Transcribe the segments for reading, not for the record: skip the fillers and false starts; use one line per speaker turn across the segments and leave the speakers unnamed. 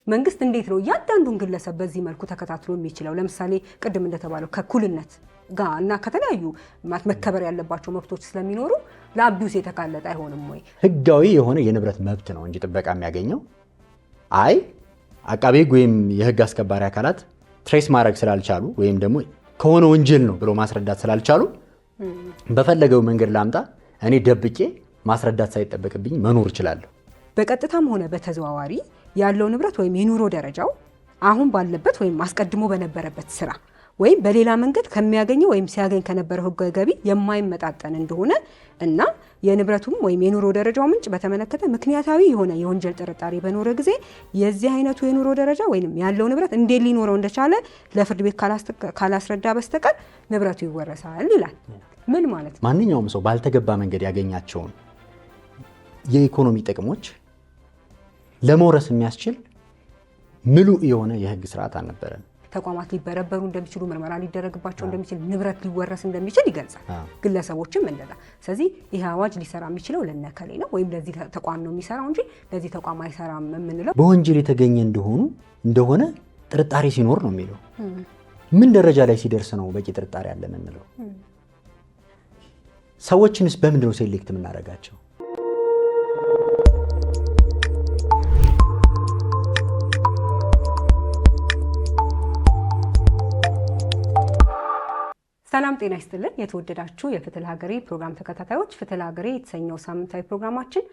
መንግስት እንዴት ነው ያንዳንዱን ግለሰብ በዚህ መልኩ ተከታትሎ የሚችለው? ለምሳሌ ቅድም እንደተባለው ከኩልነት ጋር እና ከተለያዩ መከበር ያለባቸው መብቶች ስለሚኖሩ ለአቢዩስ የተጋለጠ አይሆንም ወይ?
ህጋዊ የሆነ የንብረት መብት ነው እንጂ ጥበቃ የሚያገኘው አይ አቃቤ ህግ ወይም የህግ አስከባሪ አካላት ትሬስ ማድረግ ስላልቻሉ ወይም ደግሞ ከሆነ ወንጀል ነው ብሎ ማስረዳት ስላልቻሉ በፈለገው መንገድ ላምጣ እኔ ደብቄ ማስረዳት ሳይጠበቅብኝ መኖር እችላለሁ።
በቀጥታም ሆነ በተዘዋዋሪ ያለው ንብረት ወይም የኑሮ ደረጃው አሁን ባለበት ወይም አስቀድሞ በነበረበት ስራ ወይም በሌላ መንገድ ከሚያገኘው ወይም ሲያገኝ ከነበረው ህጋዊ ገቢ የማይመጣጠን እንደሆነ እና የንብረቱም ወይም የኑሮ ደረጃው ምንጭ በተመለከተ ምክንያታዊ የሆነ የወንጀል ጥርጣሬ በኖረ ጊዜ የዚህ አይነቱ የኑሮ ደረጃ ወይም ያለው ንብረት እንዴት ሊኖረው እንደቻለ ለፍርድ ቤት ካላስረዳ በስተቀር ንብረቱ ይወረሳል ይላል። ምን ማለት ነው?
ማንኛውም ሰው ባልተገባ መንገድ ያገኛቸውን የኢኮኖሚ ጥቅሞች ለመውረስ የሚያስችል ምሉእ የሆነ የህግ ስርዓት አልነበረም።
ተቋማት ሊበረበሩ እንደሚችሉ፣ ምርመራ ሊደረግባቸው እንደሚችል፣ ንብረት ሊወረስ እንደሚችል ይገልጻል። ግለሰቦችም እንደዛ። ስለዚህ ይህ አዋጅ ሊሰራ የሚችለው ለነከሌ ነው ወይም ለዚህ ተቋም ነው የሚሰራው እንጂ ለዚህ ተቋም አይሰራም የምንለው
በወንጀል የተገኘ እንደሆነ ጥርጣሬ ሲኖር ነው የሚለው። ምን ደረጃ ላይ ሲደርስ ነው በቂ ጥርጣሬ አለ የምንለው? ሰዎችንስ በምንድን ነው ሴሌክት የምናደርጋቸው?
ሰላም ጤና ይስጥልን። የተወደዳችሁ የፍትህ ለሀገሬ ፕሮግራም ተከታታዮች፣ ፍትህ ለሀገሬ የተሰኘው ሳምንታዊ ፕሮግራማችን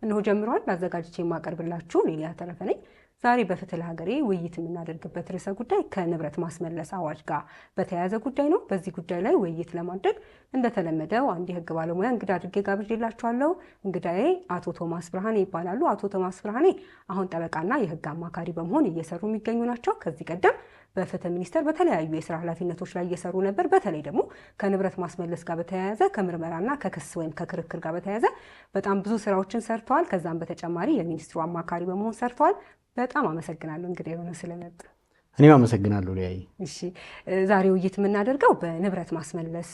እነሆ ጀምሯል። አዘጋጅቼ የማቀርብላችሁ ሌሊያ ተረፈ ነኝ። ዛሬ በፍትህ ለሀገሬ ውይይት የምናደርግበት ርዕሰ ጉዳይ ከንብረት ማስመለስ አዋጅ ጋር በተያያዘ ጉዳይ ነው። በዚህ ጉዳይ ላይ ውይይት ለማድረግ እንደተለመደው አንድ የህግ ባለሙያ እንግዳ አድርጌ ጋብዤላችኋለሁ። እንግዳዬ አቶ ቶማስ ብርሃኔ ይባላሉ። አቶ ቶማስ ብርሃኔ አሁን ጠበቃና የህግ አማካሪ በመሆን እየሰሩ የሚገኙ ናቸው። ከዚህ ቀደም በፍትህ ሚኒስቴር በተለያዩ የስራ ኃላፊነቶች ላይ እየሰሩ ነበር። በተለይ ደግሞ ከንብረት ማስመለስ ጋር በተያያዘ ከምርመራና ከክስ ወይም ከክርክር ጋር በተያያዘ በጣም ብዙ ስራዎችን ሰርተዋል። ከዛም በተጨማሪ የሚኒስትሩ አማካሪ በመሆን ሰርተዋል። በጣም አመሰግናለሁ እንግዲህ የሆነ ስለመጡ።
እኔም አመሰግናለሁ ሊያይ።
እሺ ዛሬ ውይይት የምናደርገው በንብረት ማስመለስ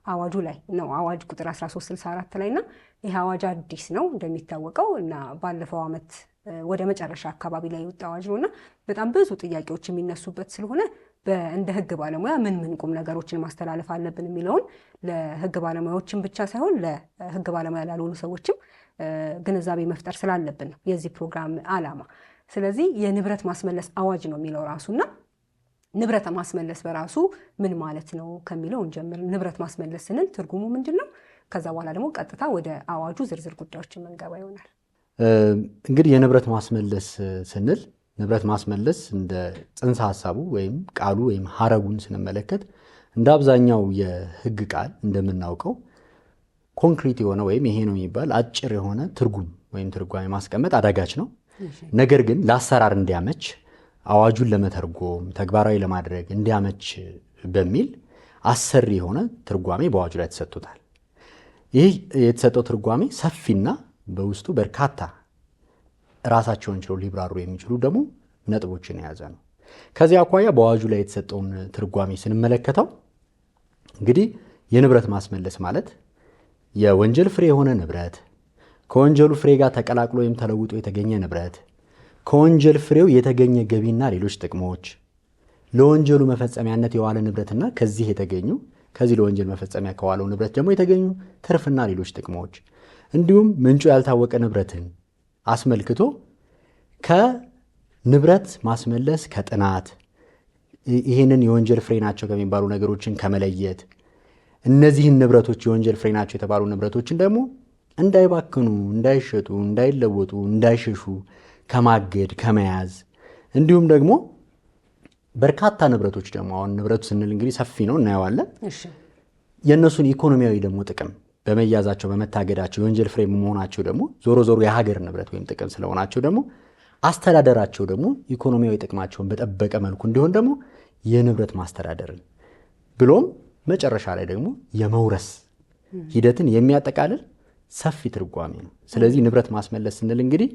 አዋጁ ላይ ነው። አዋጅ ቁጥር 1364 ላይ እና ይህ አዋጅ አዲስ ነው እንደሚታወቀው እና ባለፈው ዓመት ወደ መጨረሻ አካባቢ ላይ የወጣ አዋጅ ነውና በጣም ብዙ ጥያቄዎች የሚነሱበት ስለሆነ እንደ ህግ ባለሙያ ምን ቁም ነገሮችን ማስተላለፍ አለብን የሚለውን ለህግ ባለሙያዎችም ብቻ ሳይሆን ለህግ ባለሙያ ላልሆኑ ሰዎችም ግንዛቤ መፍጠር ስላለብን ነው የዚህ ፕሮግራም ዓላማ። ስለዚህ የንብረት ማስመለስ አዋጅ ነው የሚለው ራሱና ንብረት ማስመለስ በራሱ ምን ማለት ነው ከሚለው እንጀምር። ንብረት ማስመለስ ስንል ትርጉሙ ምንድን ነው? ከዛ በኋላ ደግሞ ቀጥታ ወደ አዋጁ ዝርዝር ጉዳዮችን መንገባ ይሆናል።
እንግዲህ የንብረት ማስመለስ ስንል ንብረት ማስመለስ እንደ ጽንሰ ሐሳቡ ወይም ቃሉ ወይም ሐረጉን ስንመለከት እንደ አብዛኛው የህግ ቃል እንደምናውቀው ኮንክሪት የሆነ ወይም ይሄ ነው የሚባል አጭር የሆነ ትርጉም ወይም ትርጓሜ ማስቀመጥ አዳጋች ነው። ነገር ግን ለአሰራር እንዲያመች አዋጁን ለመተርጎም ተግባራዊ ለማድረግ እንዲያመች በሚል አሰሪ የሆነ ትርጓሜ በአዋጁ ላይ ተሰጥቶታል። ይህ የተሰጠው ትርጓሜ ሰፊና በውስጡ በርካታ ራሳቸውን ችለው ሊብራሩ የሚችሉ ደግሞ ነጥቦችን የያዘ ነው። ከዚህ አኳያ በአዋጁ ላይ የተሰጠውን ትርጓሜ ስንመለከተው እንግዲህ የንብረት ማስመለስ ማለት የወንጀል ፍሬ የሆነ ንብረት ከወንጀሉ ፍሬ ጋር ተቀላቅሎ ወይም ተለውጦ የተገኘ ንብረት፣ ከወንጀል ፍሬው የተገኘ ገቢና ሌሎች ጥቅሞች፣ ለወንጀሉ መፈጸሚያነት የዋለ ንብረትና ከዚህ ለወንጀል መፈጸሚያ ከዋለው ንብረት ደግሞ የተገኙ ትርፍና ሌሎች ጥቅሞች እንዲሁም ምንጩ ያልታወቀ ንብረትን አስመልክቶ ከንብረት ማስመለስ ከጥናት ይህንን የወንጀል ፍሬ ናቸው ከሚባሉ ነገሮችን ከመለየት እነዚህን ንብረቶች የወንጀል ፍሬ ናቸው የተባሉ ንብረቶችን ደግሞ እንዳይባክኑ፣ እንዳይሸጡ፣ እንዳይለወጡ፣ እንዳይሸሹ ከማገድ ከመያዝ እንዲሁም ደግሞ በርካታ ንብረቶች ደግሞ አሁን ንብረቱ ስንል እንግዲህ ሰፊ ነው እናየዋለን። የእነሱን ኢኮኖሚያዊ ደግሞ ጥቅም በመያዛቸው በመታገዳቸው የወንጀል ፍሬ መሆናቸው ደግሞ ዞሮ የሀገር ንብረት ወይም ጥቅም ስለሆናቸው ደግሞ አስተዳደራቸው ደግሞ ኢኮኖሚያዊ ጥቅማቸውን በጠበቀ መልኩ እንዲሆን ደግሞ የንብረት ማስተዳደርን ብሎም መጨረሻ ላይ ደግሞ የመውረስ ሂደትን የሚያጠቃልል ሰፊ ትርጓሜ ነው። ስለዚህ ንብረት ማስመለስ ስንል እንግዲህ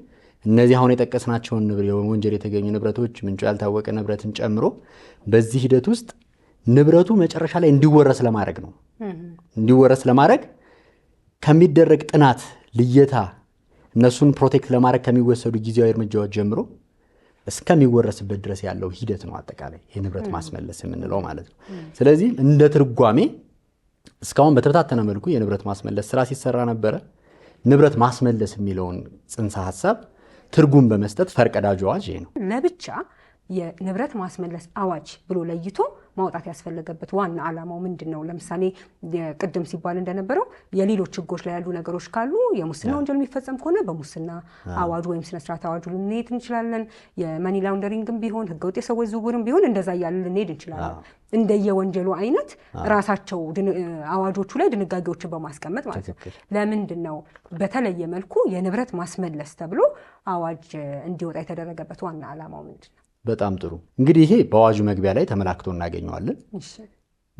እነዚህ አሁን የጠቀስናቸውን የወንጀል የተገኙ ንብረቶች ምንጩ ያልታወቀ ንብረትን ጨምሮ በዚህ ሂደት ውስጥ ንብረቱ መጨረሻ ላይ እንዲወረስ ለማድረግ ነው። እንዲወረስ ለማድረግ ከሚደረግ ጥናት ልየታ፣ እነሱን ፕሮቴክት ለማድረግ ከሚወሰዱ ጊዜያዊ እርምጃዎች ጀምሮ እስከሚወረስበት ድረስ ያለው ሂደት ነው አጠቃላይ የንብረት ማስመለስ የምንለው ማለት ነው። ስለዚህ እንደ ትርጓሜ እስካሁን በተበታተነ መልኩ የንብረት ማስመለስ ስራ ሲሰራ ነበረ። ንብረት ማስመለስ የሚለውን ጽንሰ ሀሳብ ትርጉም በመስጠት ፈርቀዳጅ አዋጅ ይሄ ነው።
ለብቻ የንብረት ማስመለስ አዋጅ ብሎ ለይቶ ማውጣት ያስፈለገበት ዋና ዓላማው ምንድን ነው? ለምሳሌ ቅድም ሲባል እንደነበረው የሌሎች ህጎች ላይ ያሉ ነገሮች ካሉ የሙስና ወንጀል የሚፈጸም ከሆነ በሙስና አዋጁ ወይም ስነስርዓት አዋጁ ልንሄድ እንችላለን። የመኒ ላውንደሪንግም ቢሆን ህገወጥ የሰዎች ዝውውርም ቢሆን እንደዛ እያለ ልንሄድ እንችላለን። እንደየወንጀሉ አይነት ራሳቸው አዋጆቹ ላይ ድንጋጌዎችን በማስቀመጥ ማለት ነው። ለምንድን ነው በተለየ መልኩ የንብረት ማስመለስ ተብሎ አዋጅ እንዲወጣ የተደረገበት ዋና ዓላማው ምንድን ነው?
በጣም ጥሩ። እንግዲህ ይሄ በአዋጁ መግቢያ ላይ ተመላክቶ እናገኘዋለን።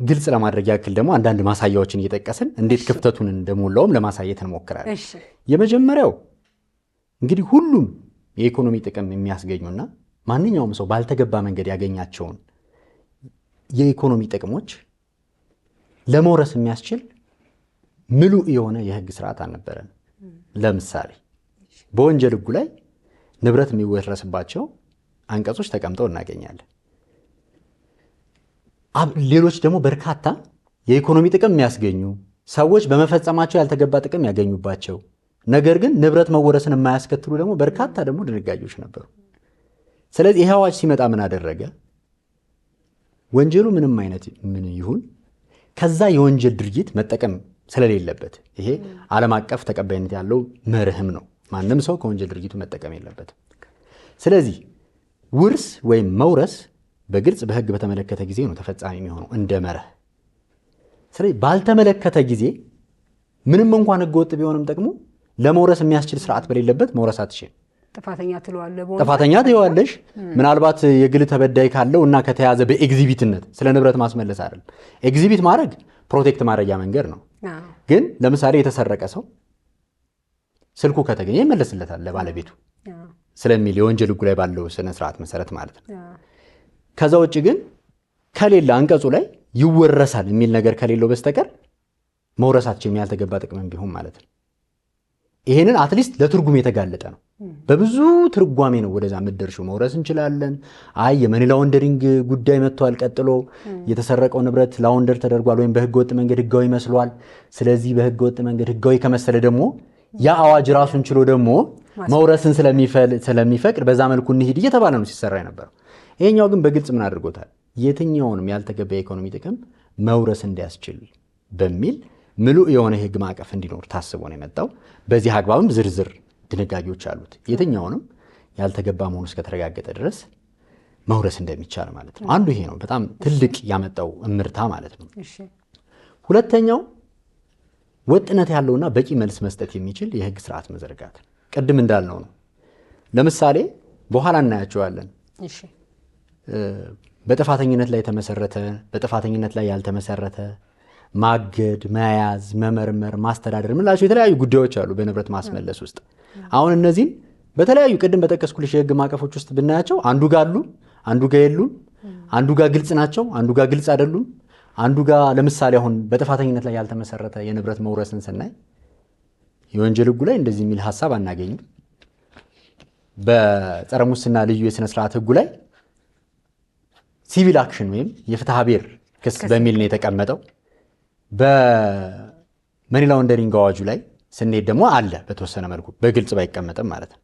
ግልጽ ለማድረግ ያክል ደግሞ አንዳንድ ማሳያዎችን እየጠቀስን እንዴት ክፍተቱን እንደሞላውም ለማሳየት እንሞክራለን። የመጀመሪያው እንግዲህ ሁሉም የኢኮኖሚ ጥቅም የሚያስገኙና ማንኛውም ሰው ባልተገባ መንገድ ያገኛቸውን የኢኮኖሚ ጥቅሞች ለመውረስ የሚያስችል ምሉእ የሆነ የህግ ስርዓት አልነበረን። ለምሳሌ በወንጀል ህጉ ላይ ንብረት የሚወረስባቸው አንቀጾች ተቀምጠው እናገኛለን። ሌሎች ደግሞ በርካታ የኢኮኖሚ ጥቅም የሚያስገኙ ሰዎች በመፈጸማቸው ያልተገባ ጥቅም ያገኙባቸው ነገር ግን ንብረት መወረስን የማያስከትሉ ደግሞ በርካታ ደግሞ ድንጋጌዎች ነበሩ። ስለዚህ ይህ አዋጅ ሲመጣ ምን አደረገ? ወንጀሉ ምንም አይነት ምን ይሁን ከዛ የወንጀል ድርጊት መጠቀም ስለሌለበት፣ ይሄ ዓለም አቀፍ ተቀባይነት ያለው መርህም ነው። ማንም ሰው ከወንጀል ድርጊቱ መጠቀም የለበትም። ስለዚህ ውርስ ወይም መውረስ በግልጽ በህግ በተመለከተ ጊዜ ነው ተፈጻሚ የሚሆነው እንደ መርህ። ስለዚህ ባልተመለከተ ጊዜ ምንም እንኳን ህገወጥ ቢሆንም ደግሞ ለመውረስ የሚያስችል ስርዓት በሌለበት መውረስ አትችልም። ጥፋተኛ ትይዋለሽ። ምናልባት የግል ተበዳይ ካለው እና ከተያዘ በኤግዚቢትነት ስለ ንብረት ማስመለስ አይደለም። ኤግዚቢት ማድረግ ፕሮቴክት ማድረጊያ መንገድ ነው። ግን ለምሳሌ የተሰረቀ ሰው ስልኩ ከተገኘ ይመለስለታል ለባለቤቱ ስለሚል የወንጀል ህጉ ላይ ባለው ስነ ስርዓት መሰረት ማለት ነው። ከዛ ውጭ ግን ከሌለ አንቀጹ ላይ ይወረሳል የሚል ነገር ከሌለው በስተቀር መውረሳችን ያልተገባ ጥቅም ቢሆን ማለት ነው። ይሄንን አትሊስት ለትርጉም የተጋለጠ ነው። በብዙ ትርጓሜ ነው ወደዛ ምድርሹ መውረስ እንችላለን። አይ የመኒ ላውንደሪንግ ጉዳይ መጥቷል። ቀጥሎ የተሰረቀው ንብረት ላውንደር ተደርጓል ወይም በህገወጥ መንገድ ህጋዊ መስሏል። ስለዚህ በህገወጥ መንገድ ህጋዊ ከመሰለ ደግሞ ያ አዋጅ ራሱን ችሎ ደግሞ መውረስን ስለሚፈቅድ በዛ መልኩ እንሂድ እየተባለ ነው ሲሰራ የነበረው። ይሄኛው ግን በግልጽ ምን አድርጎታል? የትኛውንም ያልተገባ የኢኮኖሚ ጥቅም መውረስ እንዲያስችል በሚል ምሉእ የሆነ የህግ ማዕቀፍ እንዲኖር ታስቦ ነው የመጣው። በዚህ አግባብም ዝርዝር ድንጋጌዎች አሉት። የትኛውንም ያልተገባ መሆኑ እስከተረጋገጠ ድረስ መውረስ እንደሚቻል ማለት ነው። አንዱ ይሄ ነው በጣም ትልቅ ያመጣው እምርታ ማለት ነው። ሁለተኛው ወጥነት ያለውና በቂ መልስ መስጠት የሚችል የህግ ስርዓት መዘርጋት። ቅድም እንዳልነው ነው። ለምሳሌ በኋላ እናያቸዋለን። በጥፋተኝነት ላይ የተመሰረተ፣ በጥፋተኝነት ላይ ያልተመሰረተ፣ ማገድ፣ መያዝ፣ መመርመር፣ ማስተዳደር የምንላቸው የተለያዩ ጉዳዮች አሉ በንብረት ማስመለስ ውስጥ። አሁን እነዚህም በተለያዩ ቅድም በጠቀስኩልሽ የህግ ማዕቀፎች ውስጥ ብናያቸው አንዱ ጋር አሉ፣ አንዱ ጋር የሉም፣ አንዱ ጋር ግልጽ ናቸው፣ አንዱ ጋር ግልጽ አይደሉም። አንዱ ጋር ለምሳሌ አሁን በጥፋተኝነት ላይ ያልተመሰረተ የንብረት መውረስን ስናይ የወንጀል ህጉ ላይ እንደዚህ የሚል ሀሳብ አናገኝም። በጸረ ሙስና ልዩ የሥነ ስርዓት ህጉ ላይ ሲቪል አክሽን ወይም የፍትሐ ብሔር ክስ በሚል ነው የተቀመጠው። በመኒ ላውንደሪንግ አዋጁ ላይ ስንሄድ ደግሞ አለ በተወሰነ መልኩ በግልጽ ባይቀመጥም ማለት ነው።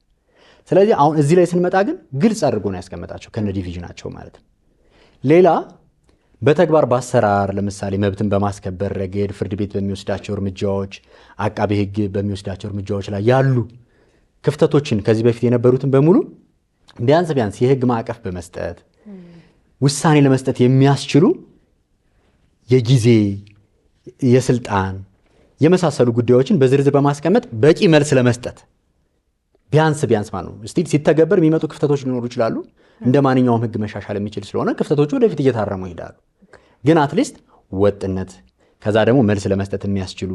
ስለዚህ አሁን እዚህ ላይ ስንመጣ ግን ግልጽ አድርጎ ነው ያስቀመጣቸው ከነ ዲቪዥናቸው ማለት ነው። ሌላ በተግባር በአሰራር ለምሳሌ መብትን በማስከበር ረገድ ፍርድ ቤት በሚወስዳቸው እርምጃዎች፣ አቃቤ ህግ በሚወስዳቸው እርምጃዎች ላይ ያሉ ክፍተቶችን ከዚህ በፊት የነበሩትን በሙሉ ቢያንስ የህግ ማዕቀፍ በመስጠት ውሳኔ ለመስጠት የሚያስችሉ የጊዜ፣ የስልጣን የመሳሰሉ ጉዳዮችን በዝርዝር በማስቀመጥ በቂ መልስ ለመስጠት ቢያንስ ማለት ነው። እስቲ ሲተገበር የሚመጡ ክፍተቶች ሊኖሩ ይችላሉ። እንደ ማንኛውም ህግ መሻሻል የሚችል ስለሆነ ክፍተቶቹ ወደፊት እየታረሙ ይሄዳሉ። ግን አትሊስት ወጥነት፣ ከዛ ደግሞ መልስ ለመስጠት የሚያስችሉ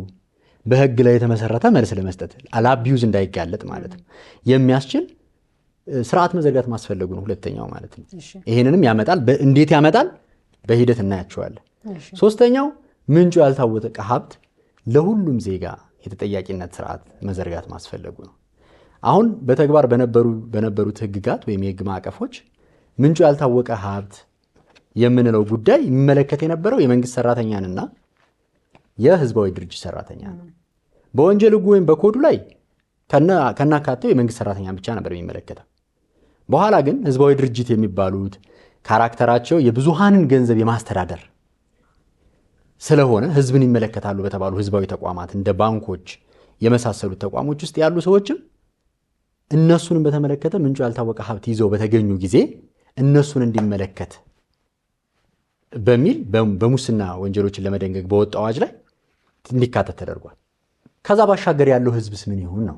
በህግ ላይ የተመሰረተ መልስ ለመስጠት አላቢዩዝ እንዳይጋለጥ ማለት ነው የሚያስችል ስርዓት መዘርጋት ማስፈለጉ ነው ሁለተኛው ማለት ነው። ይሄንንም ያመጣል። እንዴት ያመጣል? በሂደት እናያቸዋለን። ሶስተኛው ምንጩ ያልታወቀ ሀብት ለሁሉም ዜጋ የተጠያቂነት ስርዓት መዘርጋት ማስፈለጉ ነው። አሁን በተግባር በነበሩት ህግጋት ወይም የህግ ማዕቀፎች ምንጩ ያልታወቀ ሀብት የምንለው ጉዳይ የሚመለከት የነበረው የመንግስት ሰራተኛንና የህዝባዊ ድርጅት ሰራተኛ ነው። በወንጀል ህጉ ወይም በኮዱ ላይ ከናካቴው የመንግስት ሰራተኛ ብቻ ነበር የሚመለከተው። በኋላ ግን ህዝባዊ ድርጅት የሚባሉት ካራክተራቸው የብዙሃንን ገንዘብ የማስተዳደር ስለሆነ ህዝብን ይመለከታሉ በተባሉ ህዝባዊ ተቋማት እንደ ባንኮች የመሳሰሉት ተቋሞች ውስጥ ያሉ ሰዎችም እነሱንም በተመለከተ ምንጩ ያልታወቀ ሀብት ይዘው በተገኙ ጊዜ እነሱን እንዲመለከት በሚል በሙስና ወንጀሎችን ለመደንገግ በወጣ አዋጅ ላይ እንዲካተት ተደርጓል። ከዛ ባሻገር ያለው ህዝብስ ምን ይሁን ነው።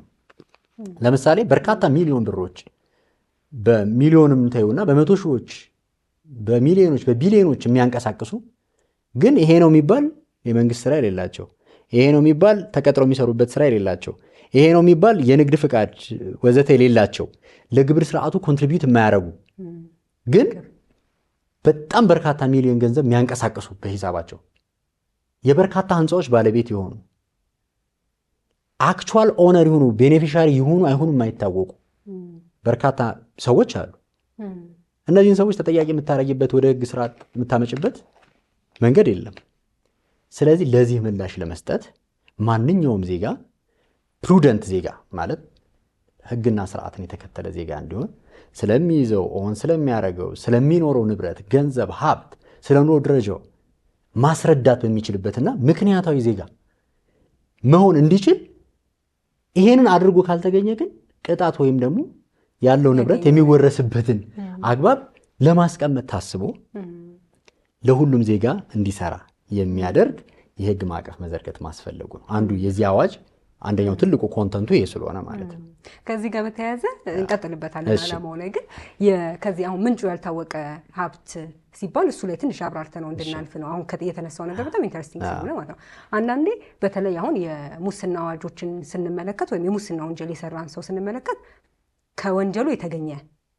ለምሳሌ በርካታ ሚሊዮን ብሮች በሚሊዮንም ታዩና በመቶ ሺዎች በሚሊዮኖች በቢሊዮኖች የሚያንቀሳቅሱ ግን ይሄ ነው የሚባል የመንግስት ስራ የሌላቸው፣ ይሄ ነው የሚባል ተቀጥረው የሚሰሩበት ስራ የሌላቸው፣ ይሄ ነው የሚባል የንግድ ፍቃድ ወዘተ የሌላቸው፣ ለግብር ስርዓቱ ኮንትሪቢዩት የማያደርጉ ግን በጣም በርካታ ሚሊዮን ገንዘብ የሚያንቀሳቅሱ በሂሳባቸው የበርካታ ህንፃዎች ባለቤት የሆኑ አክቹዋል ኦነር ይሁኑ ቤኔፊሻሪ ይሁኑ አይሁኑ የማይታወቁ በርካታ ሰዎች አሉ። እነዚህን ሰዎች ተጠያቂ የምታረጊበት ወደ ህግ ስርዓት የምታመጭበት መንገድ የለም። ስለዚህ ለዚህ ምላሽ ለመስጠት ማንኛውም ዜጋ ፕሩደንት ዜጋ ማለት ህግና ስርዓትን የተከተለ ዜጋ እንዲሆን ስለሚይዘው ኦን ስለሚያደርገው ስለሚኖረው ንብረት፣ ገንዘብ፣ ሀብት፣ ስለኑሮ ደረጃው ማስረዳት በሚችልበትና ምክንያታዊ ዜጋ መሆን እንዲችል ይሄንን አድርጎ ካልተገኘ ግን ቅጣት ወይም ደግሞ ያለው ንብረት የሚወረስበትን አግባብ ለማስቀመጥ ታስቦ ለሁሉም ዜጋ እንዲሰራ የሚያደርግ የህግ ማዕቀፍ መዘርጋት ማስፈለጉ ነው። አንዱ የዚህ አዋጅ አንደኛው ትልቁ ኮንተንቱ ይሄ ስለሆነ ማለት ነው።
ከዚህ ጋር በተያያዘ እንቀጥልበታለን። ዓላማው ላይ ግን ከዚህ አሁን ምንጩ ያልታወቀ ሀብት ሲባል እሱ ላይ ትንሽ አብራርተነው እንድናልፍ ነው። አሁን የተነሳው ነገር በጣም ኢንተረስቲንግ ስለሆነ ማለት ነው። አንዳንዴ በተለይ አሁን የሙስና አዋጆችን ስንመለከት ወይም የሙስና ወንጀል የሰራን ሰው ስንመለከት ከወንጀሉ የተገኘ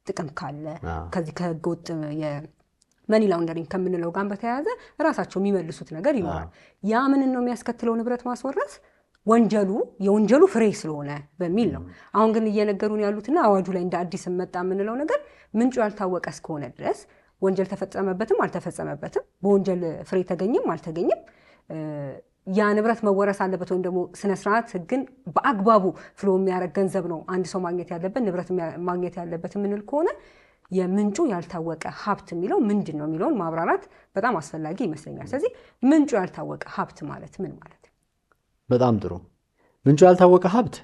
ጥቅም ካለ ከዚህ ከህገ ወጥ የመኒ ላውንደሪንግ ከምንለው ጋር በተያያዘ ራሳቸው የሚመልሱት ነገር ይኖራል። ያ ምንን ነው የሚያስከትለው? ንብረት ማስወረስ የወንጀሉ ፍሬ ስለሆነ በሚል ነው። አሁን ግን እየነገሩን ያሉትና አዋጁ ላይ እንደ አዲስ መጣ የምንለው ነገር ምንጩ ያልታወቀ እስከሆነ ድረስ ወንጀል ተፈጸመበትም አልተፈጸመበትም፣ በወንጀል ፍሬ ተገኘም አልተገኘም ያ ንብረት መወረስ አለበት ወይም ደግሞ ስነ ስርዓት ህግን በአግባቡ ፍሎ የሚያደርግ ገንዘብ ነው አንድ ሰው ማግኘት ያለበት ንብረት ማግኘት ያለበት የምንል ከሆነ የምንጩ ያልታወቀ ሀብት የሚለው ምንድን ነው የሚለውን ማብራራት በጣም አስፈላጊ ይመስለኛል። ስለዚህ ምንጩ ያልታወቀ ሀብት ማለት ምን ማለት?
በጣም ጥሩ። ምንጩ ያልታወቀ ሀብት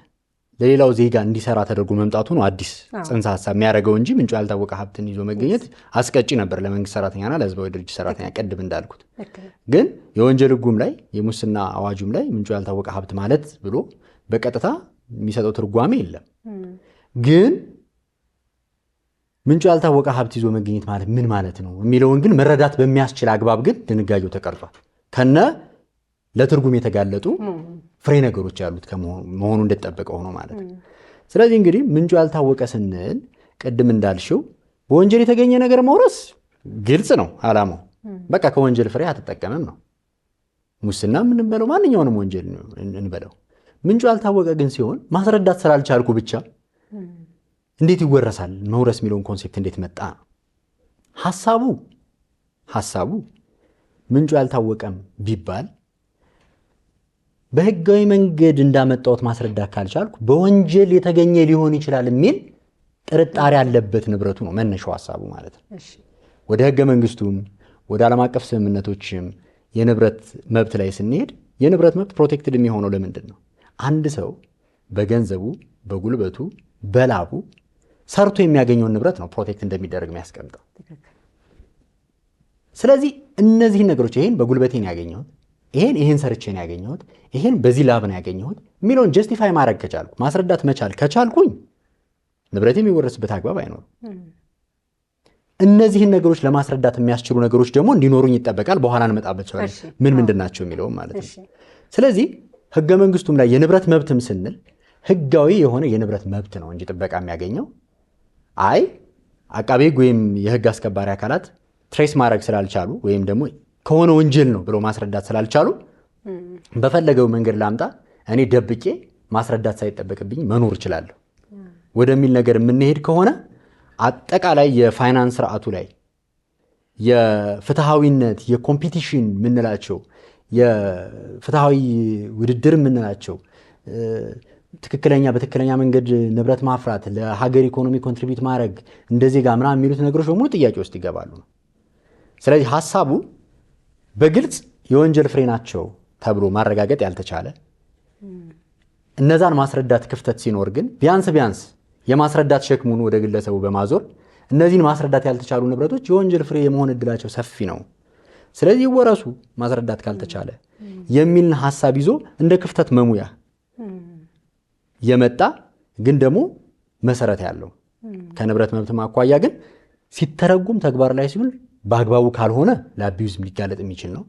ለሌላው ዜጋ እንዲሰራ ተደርጎ መምጣቱ ነው አዲስ ጽንሰ ሀሳብ የሚያደርገው እንጂ ምንጩ ያልታወቀ ሀብትን ይዞ መገኘት አስቀጪ ነበር ለመንግስት ሰራተኛና ለህዝባዊ ድርጅት ሰራተኛ። ቅድም እንዳልኩት ግን የወንጀል ህጉም ላይ የሙስና አዋጁም ላይ ምንጩ ያልታወቀ ሀብት ማለት ብሎ በቀጥታ የሚሰጠው ትርጓሜ የለም። ግን ምንጩ ያልታወቀ ሀብት ይዞ መገኘት ማለት ምን ማለት ነው የሚለውን ግን መረዳት በሚያስችል አግባብ ግን ድንጋጌው ተቀርጿል። ከነ ለትርጉም የተጋለጡ ፍሬ ነገሮች ያሉት መሆኑ እንደተጠበቀ ሆኖ ማለት ነው። ስለዚህ እንግዲህ ምንጩ ያልታወቀ ስንል ቅድም እንዳልሽው በወንጀል የተገኘ ነገር መውረስ ግልጽ ነው ዓላማው። በቃ ከወንጀል ፍሬ አትጠቀምም ነው። ሙስና እንበለው ማንኛውንም ወንጀል እንበለው ምንጩ ያልታወቀ ግን ሲሆን ማስረዳት ስላልቻልኩ ብቻ እንዴት ይወረሳል? መውረስ የሚለውን ኮንሴፕት እንዴት መጣ? ሐሳቡ ምንጩ ያልታወቀም ቢባል በህጋዊ መንገድ እንዳመጣሁት ማስረዳት ካልቻልኩ በወንጀል የተገኘ ሊሆን ይችላል የሚል ጥርጣሬ ያለበት ንብረቱ ነው መነሻው ሐሳቡ ማለት ነው። ወደ ህገ መንግስቱም ወደ ዓለም አቀፍ ስምምነቶችም የንብረት መብት ላይ ስንሄድ የንብረት መብት ፕሮቴክትድ የሚሆነው ለምንድን ነው? አንድ ሰው በገንዘቡ በጉልበቱ በላቡ ሰርቶ የሚያገኘውን ንብረት ነው ፕሮቴክት እንደሚደረግ የሚያስቀምጠው። ስለዚህ እነዚህን ነገሮች ይሄን በጉልበቴን ያገኘሁት ይሄን ሰርቼ ነው ያገኘሁት ይሄን በዚህ ላብ ነው ያገኘሁት የሚለውን ጀስቲፋይ ማድረግ ከቻልኩ ማስረዳት መቻል ከቻልኩኝ ንብረት የሚወረስበት አግባብ አይኖርም። እነዚህን ነገሮች ለማስረዳት የሚያስችሉ ነገሮች ደግሞ እንዲኖሩኝ ይጠበቃል። በኋላ እንመጣባቸዋለን ምን ምንድናቸው የሚለውም ማለት ነው። ስለዚህ ህገ መንግስቱም ላይ የንብረት መብትም ስንል ህጋዊ የሆነ የንብረት መብት ነው እንጂ ጥበቃ የሚያገኘው አቃቤ ህግ ወይም የህግ አስከባሪ አካላት ትሬስ ማድረግ ስላልቻሉ ወይም ደግሞ ከሆነ ወንጀል ነው ብሎ ማስረዳት ስላልቻሉ በፈለገው መንገድ ላምጣ እኔ ደብቄ ማስረዳት ሳይጠበቅብኝ መኖር እችላለሁ ወደሚል ነገር የምንሄድ ከሆነ አጠቃላይ የፋይናንስ ስርዓቱ ላይ የፍትሃዊነት የኮምፒቲሽን የምንላቸው የፍትሃዊ ውድድር የምንላቸው በትክክለኛ መንገድ ንብረት ማፍራት ለሀገር ኢኮኖሚ ኮንትሪቢዩት ማድረግ እንደዚህ ጋር ምናምን የሚሉት ነገሮች በሙሉ ጥያቄ ውስጥ ይገባሉ ነው። ስለዚህ ሀሳቡ በግልጽ የወንጀል ፍሬ ናቸው ተብሎ ማረጋገጥ ያልተቻለ እነዛን ማስረዳት ክፍተት ሲኖር ግን ቢያንስ የማስረዳት ሸክሙን ወደ ግለሰቡ በማዞር እነዚህን ማስረዳት ያልተቻሉ ንብረቶች የወንጀል ፍሬ የመሆን እድላቸው ሰፊ ነው፣ ስለዚህ ይወረሱ ማስረዳት ካልተቻለ የሚልን ሀሳብ ይዞ እንደ ክፍተት መሙያ የመጣ ግን ደግሞ መሰረት ያለው ከንብረት መብት ማኳያ ግን ሲተረጉም ተግባር ላይ ሲውል በአግባቡ ካልሆነ ለአቢዩዝ ሊጋለጥ የሚችል ነው።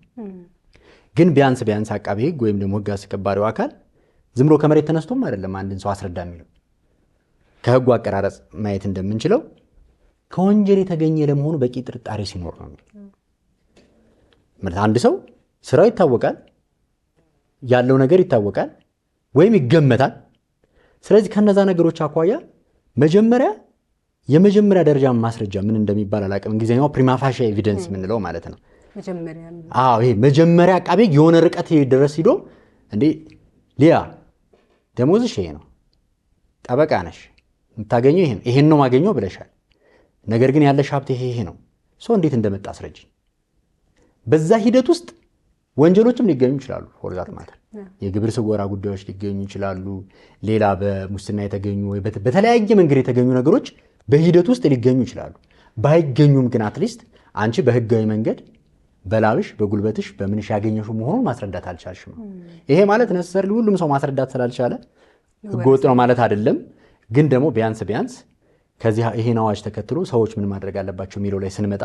ግን ቢያንስ አቃቤ ሕግ ወይም ደግሞ ሕግ አስከባሪው አካል ዝም ብሎ ከመሬት ተነስቶም አይደለም አንድን ሰው አስረዳ የሚለው። ከሕጉ አቀራረጽ ማየት እንደምንችለው ከወንጀል የተገኘ ለመሆኑ በቂ ጥርጣሬ ሲኖር ነው። ማለት አንድ ሰው ስራው ይታወቃል፣ ያለው ነገር ይታወቃል ወይም ይገመታል። ስለዚህ ከነዛ ነገሮች አኳያ የመጀመሪያ ደረጃ ማስረጃ ምን እንደሚባል አላውቅም፣ እንግሊዝኛው ፕሪማ ፋሺ ኤቪደንስ የምንለው ማለት ነው። ይሄ መጀመሪያ አቃቤ የሆነ ርቀት ድረስ ሂዶ እንዴ ሊያ ደሞዝሽ ይሄ ነው፣ ጠበቃ ነሽ፣ የምታገኘው ይሄን ነው ማገኘው ብለሻል፣ ነገር ግን ያለሽ ሀብት ይሄ ነው፣ ሰው እንዴት እንደመጣ አስረጅ። በዛ ሂደት ውስጥ ወንጀሎችም ሊገኙ ይችላሉ። ፎርዛት ማለት የግብር ስወራ ጉዳዮች ሊገኙ ይችላሉ። ሌላ በሙስና የተገኙ ወይ በተለያየ መንገድ የተገኙ ነገሮች በሂደት ውስጥ ሊገኙ ይችላሉ። ባይገኙም ግን አትሊስት አንቺ በህጋዊ መንገድ በላብሽ በጉልበትሽ በምንሽ ያገኘሽው መሆኑን ማስረዳት አልቻልሽም። ይሄ ማለት ነሰሰርሊ ሁሉም ሰው ማስረዳት ስላልቻለ ህገወጥ ነው ማለት አይደለም። ግን ደግሞ ቢያንስ ከዚህ ይሄን አዋጅ ተከትሎ ሰዎች ምን ማድረግ አለባቸው የሚለው ላይ ስንመጣ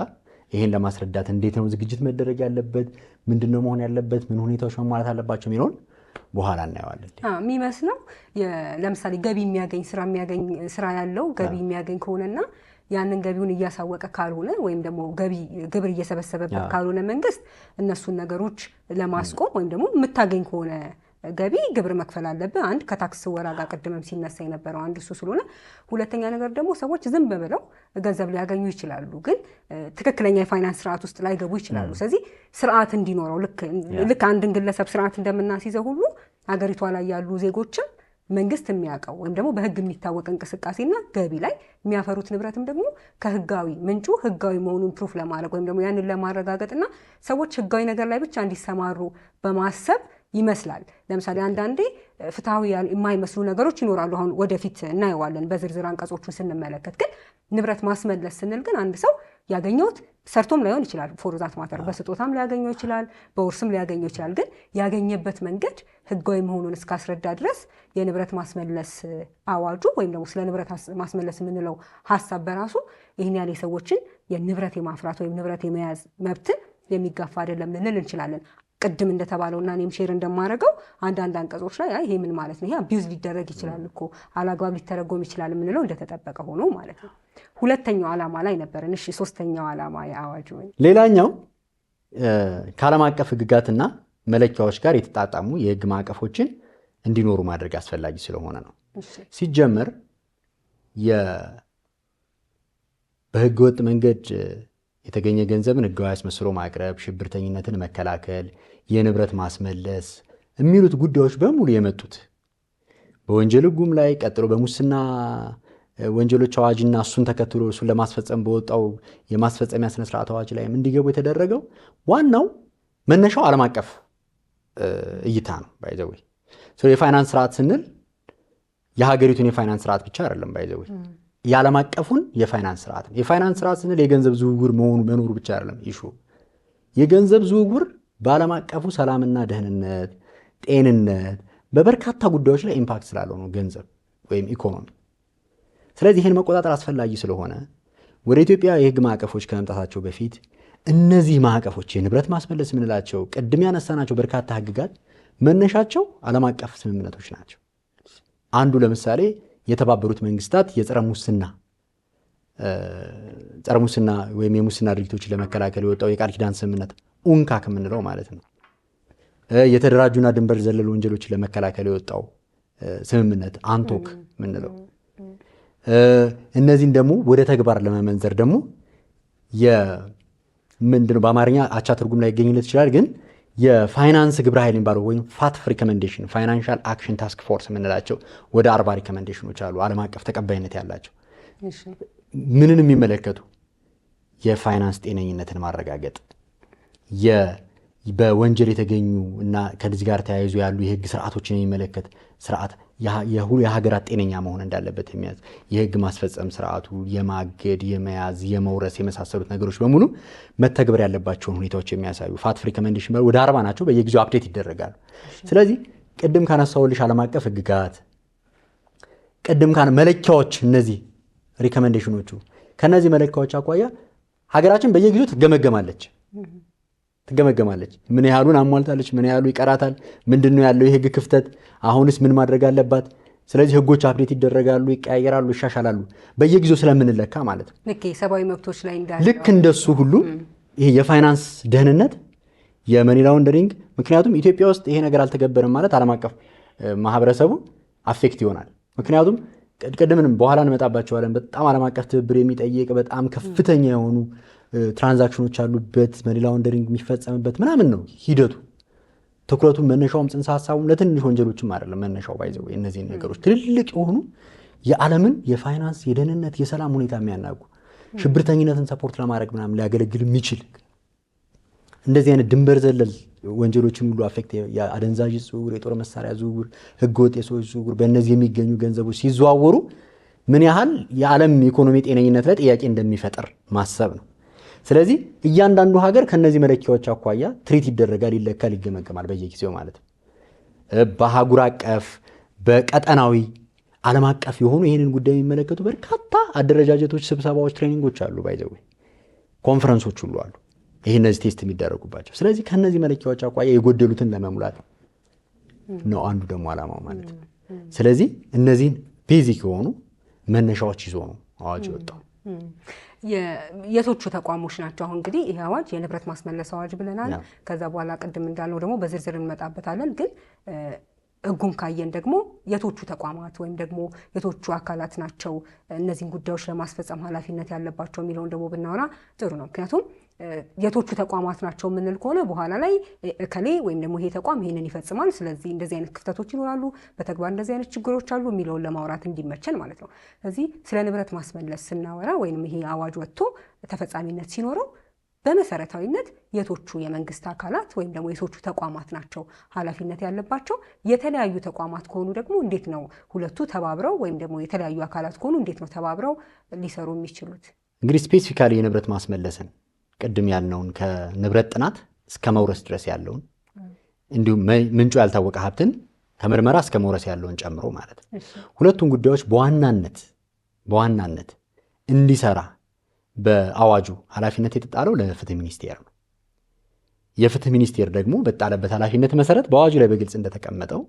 ይሄን ለማስረዳት እንዴት ነው ዝግጅት መደረግ ያለበት፣ ምንድነው መሆን ያለበት፣ ምን ሁኔታዎች መሟላት አለባቸው የሚለውን በኋላ እናየዋለን።
የሚመስለው ለምሳሌ ገቢ የሚያገኝ ስራ ያለው ገቢ የሚያገኝ ከሆነና ያንን ገቢውን እያሳወቀ ካልሆነ ወይም ደግሞ ግብር እየሰበሰበበት ካልሆነ መንግስት እነሱን ነገሮች ለማስቆም ወይም ደግሞ የምታገኝ ከሆነ ገቢ ግብር መክፈል አለብህ። አንድ ከታክስ ወራ ጋር ቀድመም ሲነሳ የነበረው አንድ እሱ ስለሆነ፣ ሁለተኛ ነገር ደግሞ ሰዎች ዝም ብለው ገንዘብ ሊያገኙ ይችላሉ፣ ግን ትክክለኛ የፋይናንስ ስርዓት ውስጥ ላይገቡ ይችላሉ። ስለዚህ ስርዓት እንዲኖረው ልክ አንድን ግለሰብ ስርዓት እንደምናስይዘው ሁሉ ሀገሪቷ ላይ ያሉ ዜጎችን መንግስት የሚያውቀው ወይም ደግሞ በህግ የሚታወቅ እንቅስቃሴና ገቢ ላይ የሚያፈሩት ንብረትም ደግሞ ከህጋዊ ምንጩ ህጋዊ መሆኑን ፕሩፍ ለማድረግ ወይም ደግሞ ያንን ለማረጋገጥና ሰዎች ህጋዊ ነገር ላይ ብቻ እንዲሰማሩ በማሰብ ይመስላል። ለምሳሌ አንዳንዴ ፍትሃዊ የማይመስሉ ነገሮች ይኖራሉ። አሁን ወደፊት እናየዋለን በዝርዝር አንቀጾቹን ስንመለከት። ግን ንብረት ማስመለስ ስንል ግን አንድ ሰው ያገኘውት ሰርቶም ላይሆን ይችላል፣ ፎርዛት ማተር በስጦታም ሊያገኘው ይችላል፣ በውርስም ሊያገኘው ይችላል። ግን ያገኘበት መንገድ ህጋዊ መሆኑን እስካስረዳ ድረስ የንብረት ማስመለስ አዋጁ ወይም ደግሞ ስለ ንብረት ማስመለስ የምንለው ሀሳብ በራሱ ይህን ያህል የሰዎችን የንብረት የማፍራት ወይም ንብረት የመያዝ መብትን የሚጋፋ አይደለም ልንል እንችላለን። ቅድም እንደተባለውና እኔም ሼር እንደማደርገው አንዳንድ አንቀጾች ላይ ይሄ ምን ማለት ነው፣ ይሄ አቢዩዝ ሊደረግ ይችላል እኮ አላግባብ ሊተረጎም ይችላል የምንለው እንደተጠበቀ ሆኖ ማለት ነው። ሁለተኛው ዓላማ ላይ ነበርን። እሺ፣ ሶስተኛው ዓላማ የአዋጁ
ሌላኛው ከዓለም አቀፍ ህግጋትና መለኪያዎች ጋር የተጣጣሙ የህግ ማዕቀፎችን እንዲኖሩ ማድረግ አስፈላጊ ስለሆነ ነው። ሲጀመር በህገወጥ መንገድ የተገኘ ገንዘብን ህጋዊ አስመስሎ ማቅረብ፣ ሽብርተኝነትን መከላከል፣ የንብረት ማስመለስ የሚሉት ጉዳዮች በሙሉ የመጡት በወንጀል ህጉም ላይ ቀጥሎ በሙስና ወንጀሎች አዋጅና እሱን ተከትሎ እሱን ለማስፈጸም በወጣው የማስፈጸሚያ ስነ ስርዓት አዋጅ ላይም እንዲገቡ የተደረገው ዋናው መነሻው ዓለም አቀፍ እይታ ነው። ባይዘዌ የፋይናንስ ስርዓት ስንል የሀገሪቱን የፋይናንስ ስርዓት ብቻ አይደለም። ባይዘዌ የዓለም አቀፉን የፋይናንስ ስርዓት ነው። የፋይናንስ ስርዓት ስንል የገንዘብ ዝውውር መኖሩ ብቻ አይደለም። የገንዘብ ዝውውር በዓለም አቀፉ ሰላምና ደህንነት፣ ጤንነት በበርካታ ጉዳዮች ላይ ኢምፓክት ስላለው ነው ገንዘብ ወይም ኢኮኖሚ። ስለዚህ ይህን መቆጣጠር አስፈላጊ ስለሆነ ወደ ኢትዮጵያ የህግ ማዕቀፎች ከመምጣታቸው በፊት እነዚህ ማዕቀፎች የንብረት ማስመለስ የምንላቸው ቅድም ያነሳናቸው በርካታ ህግጋት መነሻቸው ዓለም አቀፍ ስምምነቶች ናቸው። አንዱ ለምሳሌ የተባበሩት መንግስታት የጸረ ሙስና ወይም የሙስና ድርጊቶችን ለመከላከል የወጣው የቃል ኪዳን ስምምነት ኡንካክ የምንለው ማለት ነው። የተደራጁና ድንበር ዘለል ወንጀሎችን ለመከላከል የወጣው ስምምነት አንቶክ የምንለው፣ እነዚህን ደግሞ ወደ ተግባር ለመመንዘር ደግሞ ምንድነው በአማርኛ አቻ ትርጉም ላይ ይገኝለት ይችላል፣ ግን የፋይናንስ ግብረ ኃይል የሚባለው ወይም ፋትፍ ሪኮሜንዴሽን ፋይናንሻል አክሽን ታስክ ፎርስ የምንላቸው ወደ 40 ሪኮሜንዴሽኖች አሉ፣ ዓለም አቀፍ ተቀባይነት ያላቸው። ምንን የሚመለከቱ? የፋይናንስ ጤነኝነትን ማረጋገጥ፣ በወንጀል የተገኙ እና ከዚህ ጋር ተያይዞ ያሉ የህግ ስርዓቶችን የሚመለከት ስርዓት የሀገራት ጤነኛ መሆን እንዳለበት የሚያዝ የህግ ማስፈጸም ስርዓቱ፣ የማገድ፣ የመያዝ፣ የመውረስ የመሳሰሉት ነገሮች በሙሉ መተግበር ያለባቸውን ሁኔታዎች የሚያሳዩ ፋትፍ ሪኮሜንዴሽን ወደ 40 ናቸው። በየጊዜው አፕዴት ይደረጋሉ። ስለዚህ ቅድም ካነሳሁልሽ ዓለም አቀፍ ህግጋት፣ ቅድም መለኪያዎች፣ እነዚህ ሪኮሜንዴሽኖቹ ከነዚህ መለኪያዎች አኳያ ሀገራችን በየጊዜው ትገመገማለች። ምን ያህሉን አሟልታለች፣ ምን ያህሉ ይቀራታል፣ ምንድነው ያለው የህግ ክፍተት፣ አሁንስ ምን ማድረግ አለባት። ስለዚህ ህጎች አፕዴት ይደረጋሉ፣ ይቀያየራሉ፣ ይሻሻላሉ በየጊዜው ስለምንለካ ማለት ነው።
ልክ የሰብአዊ መብቶች ላይ እንዳለ
ልክ እንደሱ ሁሉ ይሄ የፋይናንስ ደህንነት፣ የመኒ ላውንደሪንግ፣ ምክንያቱም ኢትዮጵያ ውስጥ ይሄ ነገር አልተገበረም ማለት ዓለም አቀፍ ማህበረሰቡ አፌክት ይሆናል። ምክንያቱም ቅድምንም በኋላ እንመጣባቸዋለን። በጣም ዓለም አቀፍ ትብብር የሚጠይቅ በጣም ከፍተኛ የሆኑ ትራንዛክሽኖች ያሉበት መኒ ላውንደሪንግ የሚፈጸምበት ምናምን ነው ሂደቱ። ትኩረቱም መነሻውም ጽንሰ ሀሳቡም ለትንሽ ወንጀሎችም አይደለም መነሻው። ባይዘው እነዚህን ነገሮች ትልልቅ የሆኑ የዓለምን የፋይናንስ የደህንነት የሰላም ሁኔታ የሚያናጉ ሽብርተኝነትን ሰፖርት ለማድረግ ምናምን ሊያገለግል የሚችል እንደዚህ አይነት ድንበር ዘለል ወንጀሎችን ሁሉ አፌክት የአደንዛዥ ዝውውር፣ የጦር መሳሪያ ዝውውር፣ ህገወጥ የሰዎች ዝውውር፣ በእነዚህ የሚገኙ ገንዘቦች ሲዘዋወሩ ምን ያህል የዓለም ኢኮኖሚ ጤነኝነት ላይ ጥያቄ እንደሚፈጠር ማሰብ ነው። ስለዚህ እያንዳንዱ ሀገር ከነዚህ መለኪያዎች አኳያ ትሪት ይደረጋል፣ ይለካል፣ ይገመገማል በየጊዜው ማለት ነው። በአህጉር አቀፍ፣ በቀጠናዊ፣ ዓለም አቀፍ የሆኑ ይህንን ጉዳይ የሚመለከቱ በርካታ አደረጃጀቶች፣ ስብሰባዎች፣ ትሬኒንጎች አሉ። ባይዘው ኮንፈረንሶች ሁሉ አሉ ይህ እነዚህ ቴስት የሚደረጉባቸው። ስለዚህ ከነዚህ መለኪያዎች አኳያ የጎደሉትን ለመሙላት ነው አንዱ ደግሞ ዓላማው ማለት ነው። ስለዚህ እነዚህን ቤዚክ የሆኑ መነሻዎች ይዞ ነው አዋጅ የወጣው።
የቶቹ ተቋሞች ናቸው? አሁን እንግዲህ ይህ አዋጅ የንብረት ማስመለስ አዋጅ ብለናል። ከዛ በኋላ ቅድም እንዳልነው ደግሞ በዝርዝር እንመጣበታለን። ግን ህጉን ካየን ደግሞ የቶቹ ተቋማት ወይም ደግሞ የቶቹ አካላት ናቸው እነዚህን ጉዳዮች ለማስፈጸም ኃላፊነት ያለባቸው የሚለውን ደግሞ ብናወራ ጥሩ ነው። ምክንያቱም የቶቹ ተቋማት ናቸው የምንል ከሆነ በኋላ ላይ እከሌ ወይም ደግሞ ይሄ ተቋም ይሄንን ይፈጽማል፣ ስለዚህ እንደዚህ አይነት ክፍተቶች ይኖራሉ፣ በተግባር እንደዚህ አይነት ችግሮች አሉ የሚለውን ለማውራት እንዲመቸን ማለት ነው። ስለዚህ ስለ ንብረት ማስመለስ ስናወራ ወይም ይሄ አዋጅ ወጥቶ ተፈጻሚነት ሲኖረው በመሰረታዊነት የቶቹ የመንግስት አካላት ወይም ደግሞ የቶቹ ተቋማት ናቸው ኃላፊነት ያለባቸው? የተለያዩ ተቋማት ከሆኑ ደግሞ እንዴት ነው ሁለቱ ተባብረው ወይም ደግሞ የተለያዩ አካላት ከሆኑ እንዴት ነው ተባብረው ሊሰሩ የሚችሉት?
እንግዲህ ስፔሲፊካሊ የንብረት ማስመለስን ቅድም ያልነውን ከንብረት ጥናት እስከ መውረስ ድረስ ያለውን እንዲሁም ምንጩ ያልታወቀ ሀብትን ከምርመራ እስከ መውረስ ያለውን ጨምሮ ማለት ነው። ሁለቱን ጉዳዮች በዋናነት እንዲሰራ በአዋጁ ኃላፊነት የተጣለው ለፍትህ ሚኒስቴር ነው። የፍትህ ሚኒስቴር ደግሞ በጣለበት ኃላፊነት መሰረት በአዋጁ ላይ በግልጽ እንደተቀመጠው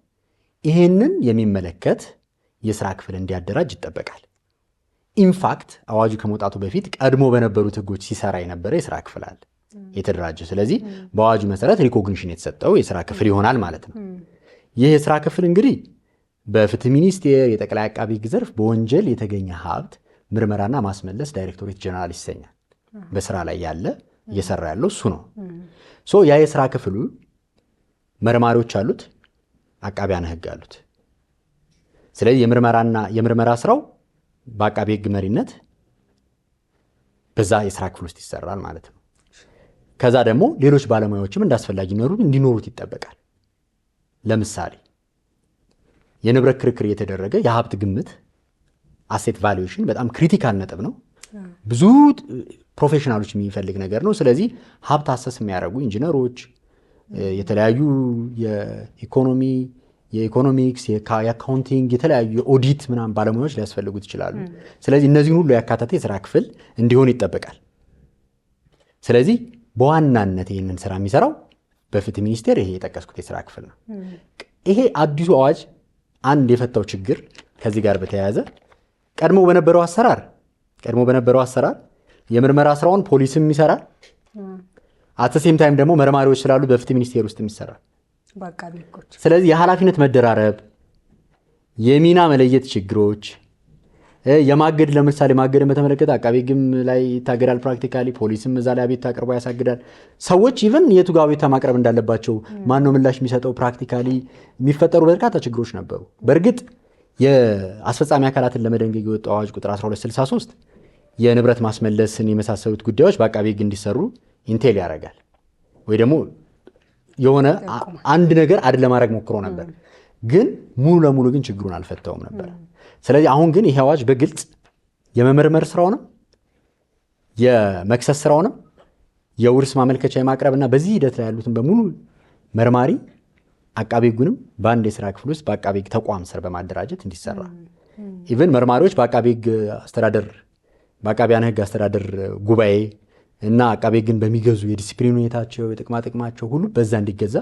ይሄንን የሚመለከት የስራ ክፍል እንዲያደራጅ ይጠበቃል። ኢንፋክት አዋጁ ከመውጣቱ በፊት ቀድሞ በነበሩት ህጎች ሲሰራ የነበረ የስራ ክፍል አለ የተደራጀ። ስለዚህ በአዋጁ መሰረት ሪኮግኒሽን የተሰጠው የስራ ክፍል ይሆናል ማለት ነው። ይህ የስራ ክፍል እንግዲህ በፍትህ ሚኒስቴር የጠቅላይ አቃቢ ህግ ዘርፍ በወንጀል የተገኘ ሀብት ምርመራና ማስመለስ ዳይሬክቶሬት ጀነራል ይሰኛል። በስራ ላይ ያለ እየሰራ ያለው እሱ ነው። ያ የስራ ክፍሉ መርማሪዎች አሉት፣ አቃቢያነ ህግ አሉት። ስለዚህ የምርመራ ስራው በአቃቢ ህግ መሪነት በዛ የስራ ክፍል ውስጥ ይሰራል ማለት ነው። ከዛ ደግሞ ሌሎች ባለሙያዎችም እንዳስፈላጊ እንዲኖሩት ይጠበቃል። ለምሳሌ የንብረት ክርክር እየተደረገ የሀብት ግምት አሴት ቫሉዌሽን በጣም ክሪቲካል ነጥብ ነው። ብዙ ፕሮፌሽናሎች የሚፈልግ ነገር ነው። ስለዚህ ሀብት አሰስ የሚያደርጉ ኢንጂነሮች፣ የተለያዩ የኢኮኖሚክስ፣ የአካውንቲንግ፣ የተለያዩ የኦዲት ምናምን ባለሙያዎች ሊያስፈልጉት ይችላሉ። ስለዚህ እነዚህን ሁሉ ያካተተ የስራ ክፍል እንዲሆን ይጠበቃል። ስለዚህ በዋናነት ይህንን ስራ የሚሰራው በፍትህ ሚኒስቴር ይሄ የጠቀስኩት የስራ ክፍል ነው። ይሄ አዲሱ አዋጅ አንድ የፈታው ችግር ከዚህ ጋር በተያያዘ ቀድሞ በነበረው አሰራር የምርመራ ስራውን ፖሊስም ይሰራል፣ አተሴም ታይም ደግሞ መርማሪዎች ስላሉ በፍትህ ሚኒስቴር ውስጥ ይሰራል። ስለዚህ የኃላፊነት መደራረብ፣ የሚና መለየት ችግሮች የማገድ ለምሳሌ ማገድን በተመለከተ አቃቤ ሕግም ላይ ይታገዳል ፕራክቲካሊ፣ ፖሊስም እዛ ላይ አቤቱታ አቅርቦ ያሳግዳል። ሰዎች ኢቨን የቱ ጋር አቤቱታ ማቅረብ እንዳለባቸው ማነው ምላሽ የሚሰጠው ፕራክቲካሊ የሚፈጠሩ በርካታ ችግሮች ነበሩ። በእርግጥ የአስፈጻሚ አካላትን ለመደንገግ የወጣው አዋጅ ቁጥር 1263 የንብረት ማስመለስን የመሳሰሉት ጉዳዮች በአቃቤ ሕግ እንዲሰሩ ኢንቴል ያደርጋል ወይ ደግሞ የሆነ አንድ ነገር አድ ለማድረግ ሞክሮ ነበር፣ ግን ሙሉ ለሙሉ ግን ችግሩን አልፈታውም ነበር። ስለዚህ አሁን ግን ይሄ አዋጅ በግልጽ የመመርመር ስራውንም የመክሰስ ስራውንም የውርስ ማመልከቻ የማቅረብና በዚህ ሂደት ላይ ያሉትን በሙሉ መርማሪ አቃቤ ሕጉንም በአንድ የስራ ክፍል ውስጥ በአቃቤ ሕግ ተቋም ስር በማደራጀት እንዲሰራ ኢቨን መርማሪዎች በአቃቤ ሕግ አስተዳደር በአቃቢያን ሕግ አስተዳደር ጉባኤ እና አቃቤ ሕግን በሚገዙ የዲሲፕሊን ሁኔታቸው የጥቅማ ጥቅማቸው ሁሉ በዛ እንዲገዛ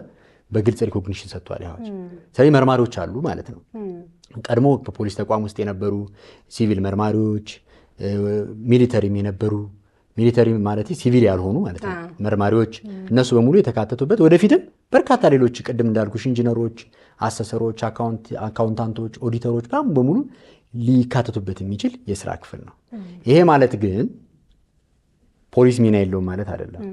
በግልጽ ሪኮግኒሽን ሰጥቷል አዋጅ። ስለዚህ መርማሪዎች አሉ ማለት ነው። ቀድሞ በፖሊስ ተቋም ውስጥ የነበሩ ሲቪል መርማሪዎች፣ ሚሊተሪም የነበሩ ሚሊተሪ ማለት ሲቪል ያልሆኑ ማለት ነው መርማሪዎች፣ እነሱ በሙሉ የተካተቱበት ወደፊትም በርካታ ሌሎች ቅድም እንዳልኩሽ ኢንጂነሮች፣ አሰሰሮች፣ አካውንታንቶች፣ ኦዲተሮች በሙሉ ሊካተቱበት የሚችል የስራ ክፍል ነው። ይሄ ማለት ግን ፖሊስ ሚና የለውም ማለት አይደለም፣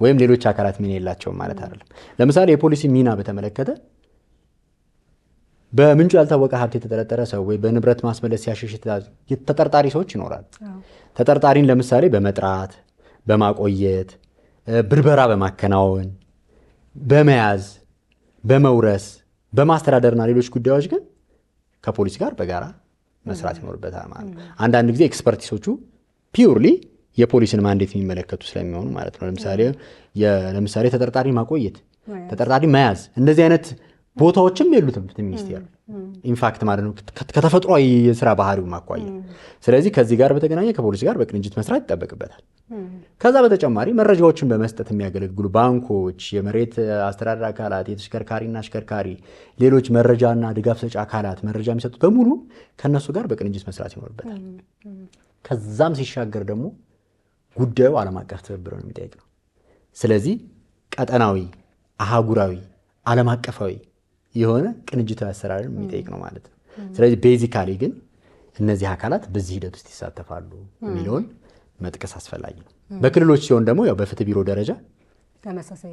ወይም ሌሎች አካላት ሚና የላቸውም ማለት አይደለም። ለምሳሌ የፖሊስ ሚና በተመለከተ በምንጩ ያልታወቀ ሀብት የተጠረጠረ ሰው ወይ በንብረት ማስመለስ ሲያሸሽ ተጠርጣሪ ሰዎች ይኖራል። ተጠርጣሪን ለምሳሌ በመጥራት በማቆየት ብርበራ በማከናወን በመያዝ በመውረስ በማስተዳደርና ሌሎች ጉዳዮች ግን ከፖሊስ ጋር በጋራ መስራት ይኖርበታል ማለት ነው። አንዳንድ ጊዜ ኤክስፐርቲሶቹ ፒውርሊ የፖሊስን ማንዴት የሚመለከቱ ስለሚሆኑ ማለት ነው። ለምሳሌ ተጠርጣሪ ማቆየት፣ ተጠርጣሪ መያዝ እንደዚህ አይነት ቦታዎችም የሉትም ፍትህ ሚኒስቴር ኢንፋክት ማለት ነው ከተፈጥሯዊ የስራ ባህሪው ማኳያ። ስለዚህ ከዚህ ጋር በተገናኘ ከፖሊስ ጋር በቅንጅት መስራት ይጠበቅበታል። ከዛ በተጨማሪ መረጃዎችን በመስጠት የሚያገለግሉ ባንኮች፣ የመሬት አስተዳደር አካላት፣ የተሽከርካሪና አሽከርካሪ ሌሎች መረጃና ድጋፍ ሰጪ አካላት መረጃ የሚሰጡት በሙሉ ከነሱ ጋር በቅንጅት መስራት ይኖርበታል። ከዛም ሲሻገር ደግሞ ጉዳዩ ዓለም አቀፍ ትብብርን የሚጠይቅ ነው። ስለዚህ ቀጠናዊ፣ አህጉራዊ፣ ዓለም አቀፋዊ የሆነ ቅንጅታዊ አሰራርን የሚጠይቅ ነው ማለት ነው። ስለዚህ ቤዚካሊ ግን እነዚህ አካላት በዚህ ሂደት ውስጥ ይሳተፋሉ የሚለውን መጥቀስ አስፈላጊ ነው። በክልሎች ሲሆን ደግሞ ያው በፍትህ ቢሮ ደረጃ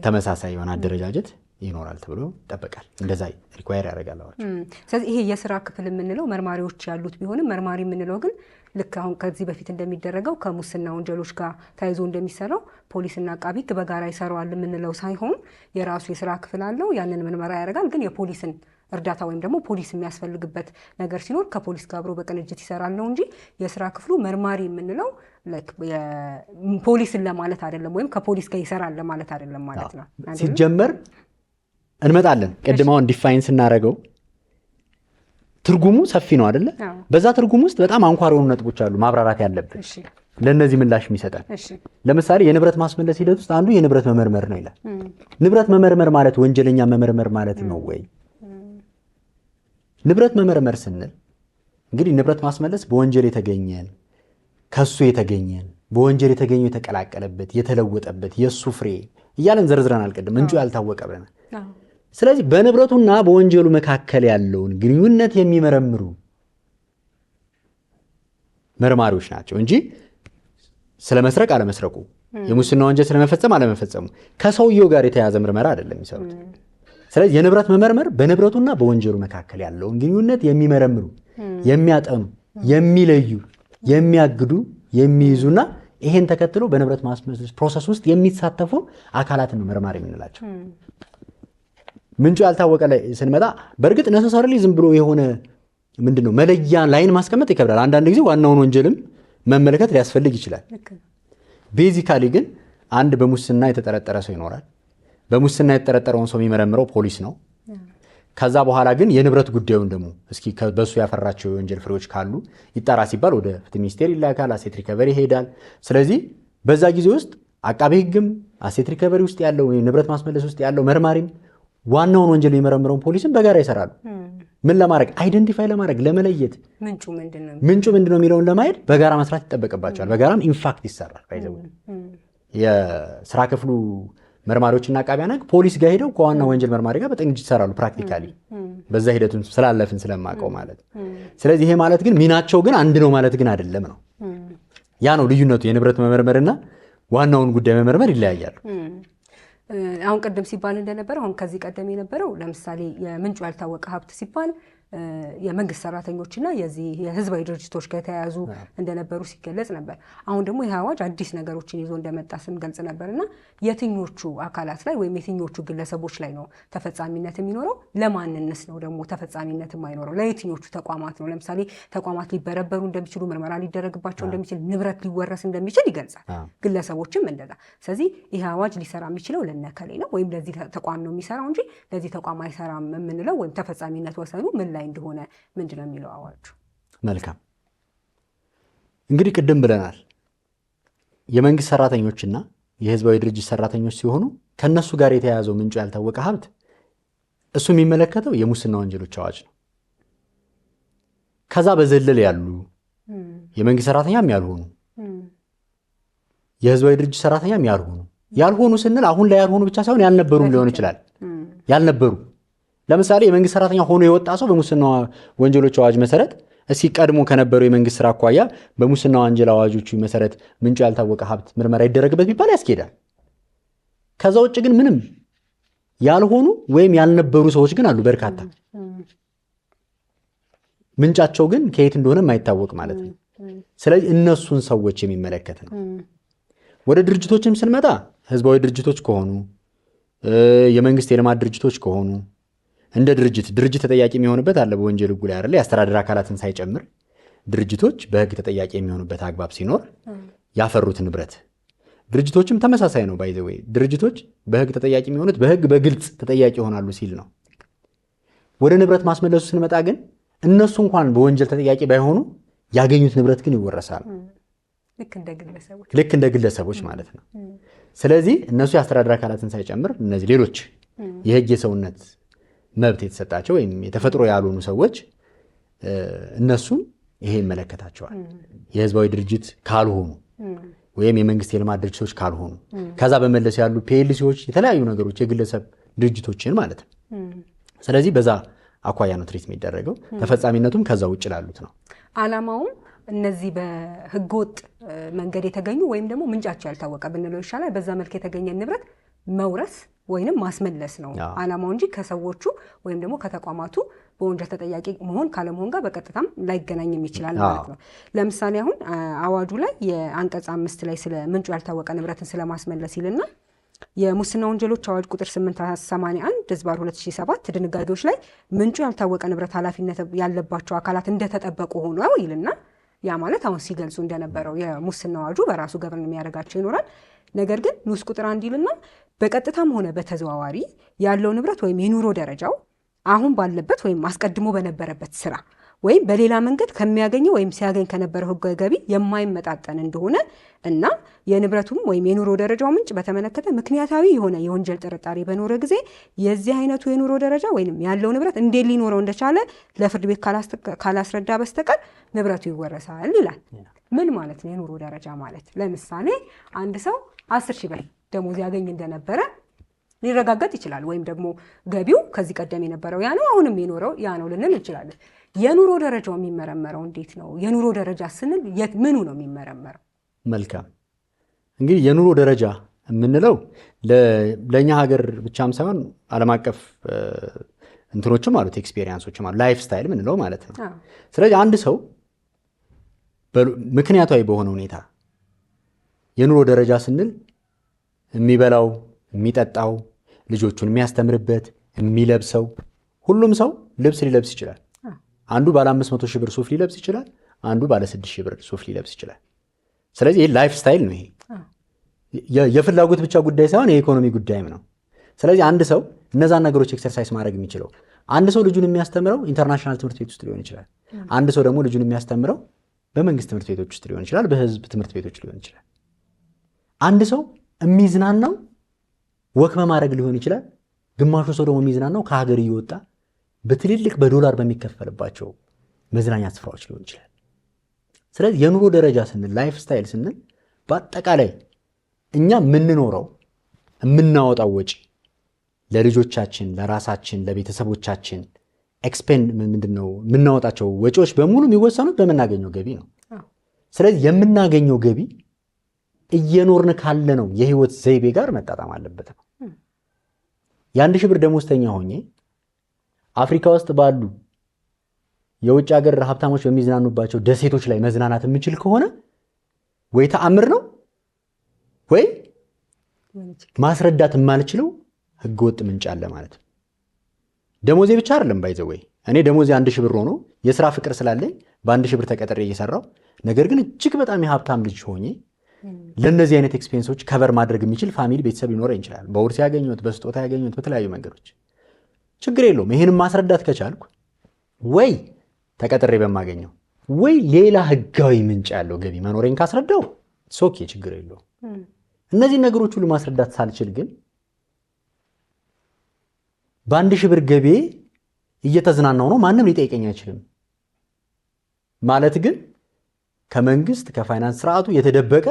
ተመሳሳይ የሆነ አደረጃጀት ይኖራል ተብሎ ይጠበቃል። እንደዛ ሪኳየር ያደርጋል አዋጅ።
ስለዚህ ይሄ የስራ ክፍል የምንለው መርማሪዎች ያሉት ቢሆንም መርማሪ የምንለው ግን ልክ አሁን ከዚህ በፊት እንደሚደረገው ከሙስና ወንጀሎች ጋር ተያይዞ እንደሚሰራው ፖሊስና አቃቢ ሕግ በጋራ ይሰራዋል የምንለው ሳይሆን የራሱ የስራ ክፍል አለው። ያንን ምርመራ ያደርጋል። ግን የፖሊስን እርዳታ ወይም ደግሞ ፖሊስ የሚያስፈልግበት ነገር ሲኖር ከፖሊስ ጋር አብሮ በቅንጅት ይሰራል ነው እንጂ የስራ ክፍሉ መርማሪ የምንለው ፖሊስን ለማለት አይደለም፣ ወይም ከፖሊስ ጋር ይሰራል ለማለት አይደለም ማለት ነው።
ሲጀመር እንመጣለን። ቅድማውን ዲፋይን ስናደርገው ትርጉሙ ሰፊ ነው አይደለ? በዛ ትርጉም ውስጥ በጣም አንኳር የሆኑ ነጥቦች አሉ ማብራራት ያለብን ለእነዚህ ምላሽ የሚሰጠን። ለምሳሌ የንብረት ማስመለስ ሂደት ውስጥ አንዱ የንብረት መመርመር ነው ይላል። ንብረት መመርመር ማለት ወንጀለኛ መመርመር ማለት ነው ወይ? ንብረት መመርመር ስንል እንግዲህ ንብረት ማስመለስ በወንጀል የተገኘን ከሱ የተገኘን በወንጀል የተገኘው የተቀላቀለበት የተለወጠበት የሱ ፍሬ እያለን ዘርዝረናል። ቅድም ምንጩ ያልታወቀ ብለናል። ስለዚህ በንብረቱና በወንጀሉ መካከል ያለውን ግንኙነት የሚመረምሩ መርማሪዎች ናቸው እንጂ ስለመስረቅ አለመስረቁ፣ የሙስና ወንጀል ስለመፈጸም አለመፈጸሙ ከሰውየው ጋር የተያዘ ምርመራ አይደለም የሚሰሩት። ስለዚህ የንብረት መመርመር በንብረቱና በወንጀሉ መካከል ያለውን ግንኙነት የሚመረምሩ፣ የሚያጠኑ፣ የሚለዩ፣ የሚያግዱ፣ የሚይዙና ይሄን ተከትሎ በንብረት ማስመለስ ፕሮሰስ ውስጥ የሚሳተፉ አካላትን ነው መርማሪ የምንላቸው። ምንጩ ያልታወቀ ላይ ስንመጣ በእርግጥ ነሰሰሪ ዝም ብሎ የሆነ ምንድነው መለያ ላይን ማስቀመጥ ይከብዳል። አንዳንድ ጊዜ ዋናውን ወንጀልም መመልከት ሊያስፈልግ ይችላል። ቤዚካሊ ግን አንድ በሙስና የተጠረጠረ ሰው ይኖራል። በሙስና የተጠረጠረውን ሰው የሚመረምረው ፖሊስ ነው። ከዛ በኋላ ግን የንብረት ጉዳዩን ደግሞ እስኪ በሱ ያፈራቸው የወንጀል ፍሬዎች ካሉ ይጣራ ሲባል ወደ ፍትህ ሚኒስቴር ይላካል። አሴት ሪከቨሪ ይሄዳል። ስለዚህ በዛ ጊዜ ውስጥ አቃቤ ሕግም አሴት ሪከቨሪ ውስጥ ያለው ንብረት ማስመለስ ውስጥ ያለው መርማሪም ዋናውን ወንጀል የሚመረምረውን ፖሊስም በጋራ ይሰራሉ። ምን ለማድረግ አይደንቲፋይ ለማድረግ ለመለየት ምንጩ ምንድነው የሚለውን ለማየት በጋራ መስራት ይጠበቅባቸዋል። በጋራም ኢንፋክት ይሰራል። የስራ ክፍሉ መርማሪዎችና አቃቢያን ሕግ ፖሊስ ጋር ሄደው ከዋና ወንጀል መርማሪ ጋር በቅንጅት ይሰራሉ። ፕራክቲካሊ በዛ ሂደቱን ስላለፍን ስለማውቀው ማለት ነው። ስለዚህ ይሄ ማለት ግን ሚናቸው ግን አንድ ነው ማለት ግን አይደለም ነው። ያ ነው ልዩነቱ። የንብረት መመርመርና ዋናውን ጉዳይ መመርመር ይለያያሉ።
አሁን ቀደም ሲባል እንደነበረው አሁን ከዚህ ቀደም የነበረው ለምሳሌ የምንጩ ያልታወቀ ሀብት ሲባል የመንግስት ሰራተኞችና የዚህ የህዝባዊ ድርጅቶች ጋር የተያያዙ እንደነበሩ ሲገለጽ ነበር። አሁን ደግሞ ይህ አዋጅ አዲስ ነገሮችን ይዞ እንደመጣ ስንገልጽ ነበርና የትኞቹ አካላት ላይ ወይም የትኞቹ ግለሰቦች ላይ ነው ተፈጻሚነት የሚኖረው? ለማንነስ ነው ደግሞ ተፈጻሚነት የማይኖረው? ለየትኞቹ ተቋማት ነው? ለምሳሌ ተቋማት ሊበረበሩ እንደሚችሉ፣ ምርመራ ሊደረግባቸው እንደሚችል፣ ንብረት ሊወረስ እንደሚችል ይገልጻል። ግለሰቦችም እንደዛ። ስለዚህ ይህ አዋጅ ሊሰራ የሚችለው ለነከሌ ነው ወይም ለዚህ ተቋም ነው የሚሰራው እንጂ ለዚህ ተቋም አይሰራም የምንለው ወይም ተፈጻሚነት ወሰኑ ምን ላይ እንደሆነ ምንድን ነው የሚለው አዋጁ?
መልካም እንግዲህ ቅድም ብለናል። የመንግስት ሰራተኞችና የህዝባዊ ድርጅት ሰራተኞች ሲሆኑ ከነሱ ጋር የተያያዘው ምንጩ ያልታወቀ ሀብት እሱ የሚመለከተው የሙስና ወንጀሎች አዋጅ ነው። ከዛ በዘለል ያሉ የመንግስት ሰራተኛም ያልሆኑ የህዝባዊ ድርጅት ሰራተኛም ያልሆኑ ስንል አሁን ላይ ያልሆኑ ብቻ ሳይሆን ያልነበሩም ሊሆን ይችላል። ያልነበሩ ለምሳሌ የመንግስት ሰራተኛ ሆኖ የወጣ ሰው በሙስና ወንጀሎች አዋጅ መሰረት እስኪ ቀድሞ ከነበረው የመንግስት ስራ አኳያ በሙስና ወንጀል አዋጆቹ መሰረት ምንጩ ያልታወቀ ሀብት ምርመራ ይደረግበት ቢባል ያስኬዳል። ከዛ ውጭ ግን ምንም ያልሆኑ ወይም ያልነበሩ ሰዎች ግን አሉ በርካታ። ምንጫቸው ግን ከየት እንደሆነ የማይታወቅ ማለት ነው። ስለዚህ እነሱን ሰዎች የሚመለከት ነው። ወደ ድርጅቶችም ስንመጣ ህዝባዊ ድርጅቶች ከሆኑ የመንግስት የልማት ድርጅቶች ከሆኑ እንደ ድርጅት ተጠያቂ የሚሆንበት አለ በወንጀል ሕጉ ላይ አይደል? የአስተዳደር አካላትን ሳይጨምር ድርጅቶች በህግ ተጠያቂ የሚሆኑበት አግባብ ሲኖር ያፈሩት ንብረት ድርጅቶችም ተመሳሳይ ነው። ባይ ዘ ዌይ ድርጅቶች በህግ ተጠያቂ የሚሆኑት በህግ በግልጽ ተጠያቂ ይሆናሉ ሲል ነው። ወደ ንብረት ማስመለሱ ስንመጣ ግን እነሱ እንኳን በወንጀል ተጠያቂ ባይሆኑ ያገኙት ንብረት ግን ይወረሳል። ልክ እንደ ግለሰቦች ማለት ነው። ስለዚህ እነሱ የአስተዳደር አካላትን ሳይጨምር እነዚህ ሌሎች የህግ የሰውነት መብት የተሰጣቸው ወይም የተፈጥሮ ያልሆኑ ሰዎች እነሱን ይሄ ይመለከታቸዋል። የህዝባዊ ድርጅት ካልሆኑ ወይም የመንግስት የልማት ድርጅቶች ካልሆኑ ከዛ በመለስ ያሉ ፒኤልሲዎች፣ የተለያዩ ነገሮች የግለሰብ ድርጅቶችን ማለት ነው። ስለዚህ በዛ አኳያ ነው ትሪት የሚደረገው። ተፈጻሚነቱም ከዛ ውጭ ላሉት ነው።
አላማውም እነዚህ በህገወጥ መንገድ የተገኙ ወይም ደግሞ ምንጫቸው ያልታወቀ ብንለው ይሻላል፣ በዛ መልክ የተገኘ ንብረት መውረስ ወይንም ማስመለስ ነው አላማው እንጂ ከሰዎቹ ወይም ደግሞ ከተቋማቱ በወንጀል ተጠያቂ መሆን ካለመሆን ጋር በቀጥታም ላይገናኝም ይችላል ማለት ነው። ለምሳሌ አሁን አዋጁ ላይ የአንቀጽ 5 ላይ ስለ ምንጩ ያልታወቀ ንብረትን ስለማስመለስ ይልና የሙስና ወንጀሎች አዋጅ ቁጥር 881/2007 ድንጋጌዎች ላይ ምንጩ ያልታወቀ ንብረት ኃላፊነት ያለባቸው አካላት እንደተጠበቁ ሆነው ይልና ያ ማለት አሁን ሲገልጹ እንደነበረው የሙስና አዋጁ በራሱ ገበርን የሚያደርጋቸው ይኖራል። ነገር ግን ንዑስ ቁጥር 1 ይልና በቀጥታም ሆነ በተዘዋዋሪ ያለው ንብረት ወይም የኑሮ ደረጃው አሁን ባለበት ወይም አስቀድሞ በነበረበት ስራ ወይም በሌላ መንገድ ከሚያገኘው ወይም ሲያገኝ ከነበረው ህጋዊ ገቢ የማይመጣጠን እንደሆነ እና የንብረቱም ወይም የኑሮ ደረጃው ምንጭ በተመለከተ ምክንያታዊ የሆነ የወንጀል ጥርጣሬ በኖረ ጊዜ የዚህ አይነቱ የኑሮ ደረጃ ወይም ያለው ንብረት እንዴት ሊኖረው እንደቻለ ለፍርድ ቤት ካላስረዳ በስተቀር ንብረቱ ይወረሳል ይላል። ምን ማለት ነው የኑሮ ደረጃ ማለት? ለምሳሌ አንድ ሰው 10,000 ብር ደሞዝ ያገኝ እንደነበረ ሊረጋገጥ ይችላል። ወይም ደግሞ ገቢው ከዚህ ቀደም የነበረው ያ ነው፣ አሁንም የኖረው ያ ነው ልንል እንችላለን። የኑሮ ደረጃው የሚመረመረው እንዴት ነው? የኑሮ ደረጃ ስንል ምኑ ነው የሚመረመረው?
መልካም እንግዲህ የኑሮ ደረጃ የምንለው ለእኛ ሀገር ብቻም ሳይሆን ዓለም አቀፍ እንትኖችም አሉት፣ ኤክስፔሪንሶችም አሉ፣ ላይፍ ስታይል ምንለው ማለት ነው። ስለዚህ አንድ ሰው ምክንያታዊ በሆነ ሁኔታ የኑሮ ደረጃ ስንል የሚበላው፣ የሚጠጣው፣ ልጆቹን የሚያስተምርበት፣ የሚለብሰው፣ ሁሉም ሰው ልብስ ሊለብስ ይችላል። አንዱ ባለ 500,000 ብር ሱፍ ሊለብስ ይችላል፣ አንዱ ባለ 6,000 ብር ሱፍ ሊለብስ ይችላል። ስለዚህ ይህ ላይፍ ስታይል ነው። ይሄ የፍላጎት ብቻ ጉዳይ ሳይሆን የኢኮኖሚ ጉዳይም ነው። ስለዚህ አንድ ሰው እነዛን ነገሮች ኤክሰርሳይዝ ማድረግ የሚችለው አንድ ሰው ልጁን የሚያስተምረው ኢንተርናሽናል ትምህርት ቤት ውስጥ ሊሆን ይችላል። አንድ ሰው ደግሞ ልጁን የሚያስተምረው በመንግስት ትምህርት ቤቶች ውስጥ ሊሆን ይችላል፣ በህዝብ ትምህርት ቤቶች ሊሆን ይችላል። አንድ ሰው የሚዝናናው ወክ በማድረግ ሊሆን ይችላል። ግማሹ ሰው ደግሞ የሚዝናናው ከሀገር እየወጣ በትልልቅ በዶላር በሚከፈልባቸው መዝናኛ ስፍራዎች ሊሆን ይችላል። ስለዚህ የኑሮ ደረጃ ስንል ላይፍ ስታይል ስንል በአጠቃላይ እኛ የምንኖረው የምናወጣው ወጪ ለልጆቻችን፣ ለራሳችን፣ ለቤተሰቦቻችን ኤክስፔንድ ምንድነው የምናወጣቸው ወጪዎች በሙሉ የሚወሰኑት በምናገኘው ገቢ ነው። ስለዚህ የምናገኘው ገቢ እየኖርን ካለ ነው የህይወት ዘይቤ ጋር መጣጣም አለበት ነው። የ1,000 ብር ደሞዝተኛ ሆኜ አፍሪካ ውስጥ ባሉ የውጭ ሀገር ሀብታሞች በሚዝናኑባቸው ደሴቶች ላይ መዝናናት የምችል ከሆነ ወይ ተአምር ነው ወይ ማስረዳት የማልችለው ህገወጥ ምንጭ አለ ማለት ነው። ደሞዜ ብቻ አይደለም ባይዘው ወይ እኔ ደሞዜ 1,000 ብር ሆኖ የሥራ ፍቅር ስላለኝ በ1,000 ብር ተቀጥሬ እየሰራው ነገር ግን እጅግ በጣም የሀብታም ልጅ ሆኜ ለነዚህ አይነት ኤክስፔንሶች ከቨር ማድረግ የሚችል ፋሚሊ ቤተሰብ ሊኖረኝ ይችላል። በውርስ ያገኘሁት፣ በስጦታ ያገኘሁት፣ በተለያዩ መንገዶች ችግር የለውም። ይሄንን ማስረዳት ከቻልኩ ወይ ተቀጥሬ በማገኘው ወይ ሌላ ህጋዊ ምንጭ ያለው ገቢ መኖሬን ካስረዳው ሶኬ ችግር የለውም። እነዚህ ነገሮች ሁሉ ማስረዳት ሳልችል ግን በ1,000 ብር ገቢ እየተዝናናው ነው ማንም ሊጠይቀኝ አይችልም ማለት ግን ከመንግስት ከፋይናንስ ስርዓቱ የተደበቀ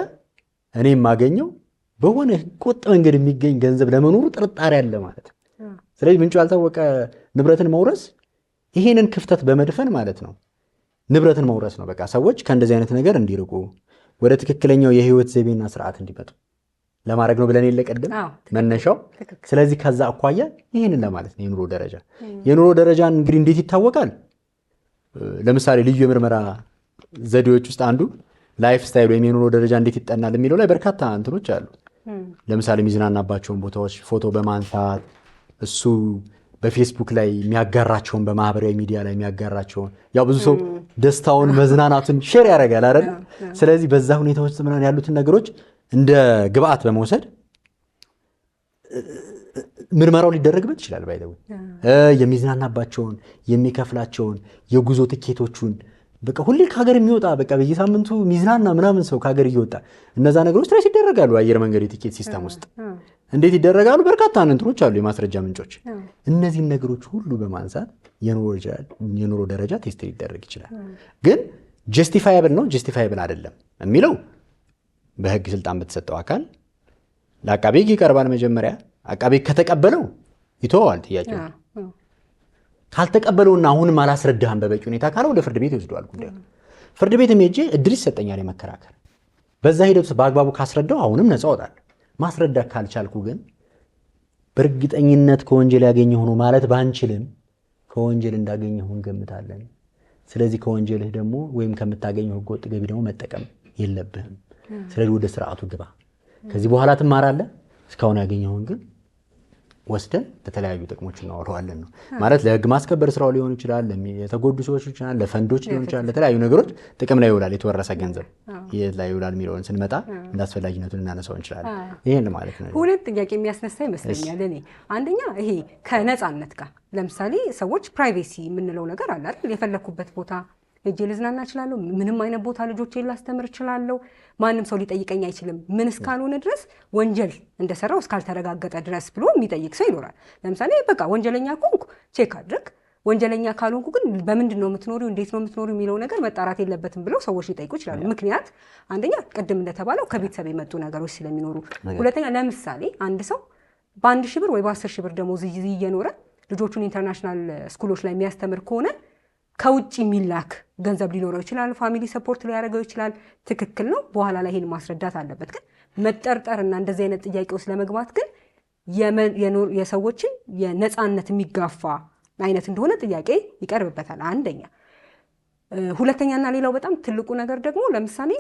እኔ የማገኘው በሆነ ቁጥ መንገድ የሚገኝ ገንዘብ ለመኖሩ ጥርጣሬ አለ ማለት ነው። ስለዚህ ምንጩ ያልታወቀ ንብረትን መውረስ ይሄንን ክፍተት በመድፈን ማለት ነው ንብረትን መውረስ ነው። በቃ ሰዎች ከእንደዚህ አይነት ነገር እንዲርቁ ወደ ትክክለኛው የህይወት ዘይቤና ስርዓት እንዲመጡ ለማድረግ ነው ብለን የለቀድም መነሻው። ስለዚህ ከዛ አኳያ ይሄንን ለማለት ነው የኑሮ ደረጃን እንግዲህ እንዴት ይታወቃል? ለምሳሌ ልዩ የምርመራ ዘዴዎች ውስጥ አንዱ ላይፍ ስታይል ወይም የኑሮ ደረጃ እንዴት ይጠናል የሚለው ላይ በርካታ እንትኖች አሉ። ለምሳሌ የሚዝናናባቸውን ቦታዎች ፎቶ በማንሳት እሱ በፌስቡክ ላይ የሚያጋራቸውን በማህበራዊ ሚዲያ ላይ የሚያጋራቸውን ያው ብዙ ሰው ደስታውን መዝናናቱን ሼር ያደርጋል አይደል? ስለዚህ በዛ ሁኔታ ውስጥ ምናምን ያሉትን ነገሮች እንደ ግብአት በመውሰድ ምርመራው ሊደረግበት ይችላል። ባይደው የሚዝናናባቸውን የሚከፍላቸውን የጉዞ ትኬቶቹን በቃ ሁሌ ከሀገር የሚወጣ በቃ በየሳምንቱ ሚዝናና ምናምን ሰው ከሀገር እየወጣ እነዛ ነገሮች ትሬስ ይደረጋሉ። አየር መንገድ የቲኬት ሲስተም ውስጥ እንዴት ይደረጋሉ? በርካታ እንትኖች አሉ፣ የማስረጃ ምንጮች። እነዚህን ነገሮች ሁሉ በማንሳት የኑሮ ደረጃ ቴስት ሊደረግ ይችላል። ግን ጀስቲፋያብል ነው ጀስቲፋያብል አይደለም የሚለው በህግ ስልጣን በተሰጠው አካል ለአቃቤ ህግ ይቀርባል። መጀመሪያ አቃቤ ከተቀበለው ይተዋል ጥያቄው። ካልተቀበለውና አሁንም አላስረዳህም በበቂ ሁኔታ ካለ ወደ ፍርድ ቤት ይወስደዋል ጉዳዩ። ፍርድ ቤት ሄጄ እድል ይሰጠኛል የመከራከር። በዛ ሂደት በአግባቡ ካስረዳው አሁንም ነፃ እወጣለሁ። ማስረዳት ካልቻልኩ ግን በእርግጠኝነት ከወንጀል ያገኘሁ ነው ማለት ባንችልም ከወንጀል እንዳገኘሁ እንገምታለን። ስለዚህ ከወንጀልህ ደግሞ ወይም ከምታገኘው ህገወጥ ገቢ ደግሞ መጠቀም የለብህም። ስለዚህ ወደ ስርዓቱ ግባ። ከዚህ በኋላ ትማራለህ። እስካሁን ያገኘውን ግን ወስደን ለተለያዩ ጥቅሞች እናወራዋለን ነው ማለት። ለህግ ማስከበር ስራው ሊሆን ይችላል፣ የተጎዱ ሰዎች ይችላል፣ ለፈንዶች ሊሆን ይችላል፣ ለተለያዩ ነገሮች ጥቅም ላይ ይውላል። የተወረሰ ገንዘብ የት ላይ ይውላል የሚለውን ስንመጣ እንዳስፈላጊነቱን እናነሳው እንችላለን። ይሄን ማለት ነው።
ሁለት ጥያቄ የሚያስነሳ ይመስለኛል እኔ። አንደኛ ይሄ ከነፃነት ጋር ለምሳሌ ሰዎች ፕራይቬሲ የምንለው ነገር አለ አይደል? የፈለኩበት ቦታ ሄጄ ልዝናና እችላለሁ። ምንም አይነት ቦታ ልጆቼን ላስተምር እችላለሁ። ማንም ሰው ሊጠይቀኝ አይችልም። ምን እስካልሆነ ድረስ ወንጀል እንደሰራው እስካልተረጋገጠ ድረስ ብሎ የሚጠይቅ ሰው ይኖራል። ለምሳሌ በቃ ወንጀለኛ ከሆንኩ ቼክ አድርግ፣ ወንጀለኛ ካልሆንኩ ግን በምንድን ነው የምትኖሪው፣ እንዴት ነው የምትኖሪው የሚለው ነገር መጣራት የለበትም ብለው ሰዎች ሊጠይቁ ይችላሉ። ምክንያት አንደኛ ቅድም እንደተባለው ከቤተሰብ የመጡ ነገሮች ስለሚኖሩ፣ ሁለተኛ ለምሳሌ አንድ ሰው በ1,000 ብር ወይ በ10,000 ብር ደሞዝ እየኖረ ልጆቹን ኢንተርናሽናል ስኩሎች ላይ የሚያስተምር ከሆነ ከውጭ የሚላክ ገንዘብ ሊኖረው ይችላል። ፋሚሊ ሰፖርት ሊያደርገው ይችላል። ትክክል ነው። በኋላ ላይ ይሄን ማስረዳት አለበት። ግን መጠርጠርና እንደዚህ አይነት ጥያቄ ውስጥ ለመግባት ግን የሰዎችን የነፃነት የሚጋፋ አይነት እንደሆነ ጥያቄ ይቀርብበታል። አንደኛ። ሁለተኛና ሌላው በጣም ትልቁ ነገር ደግሞ ለምሳሌ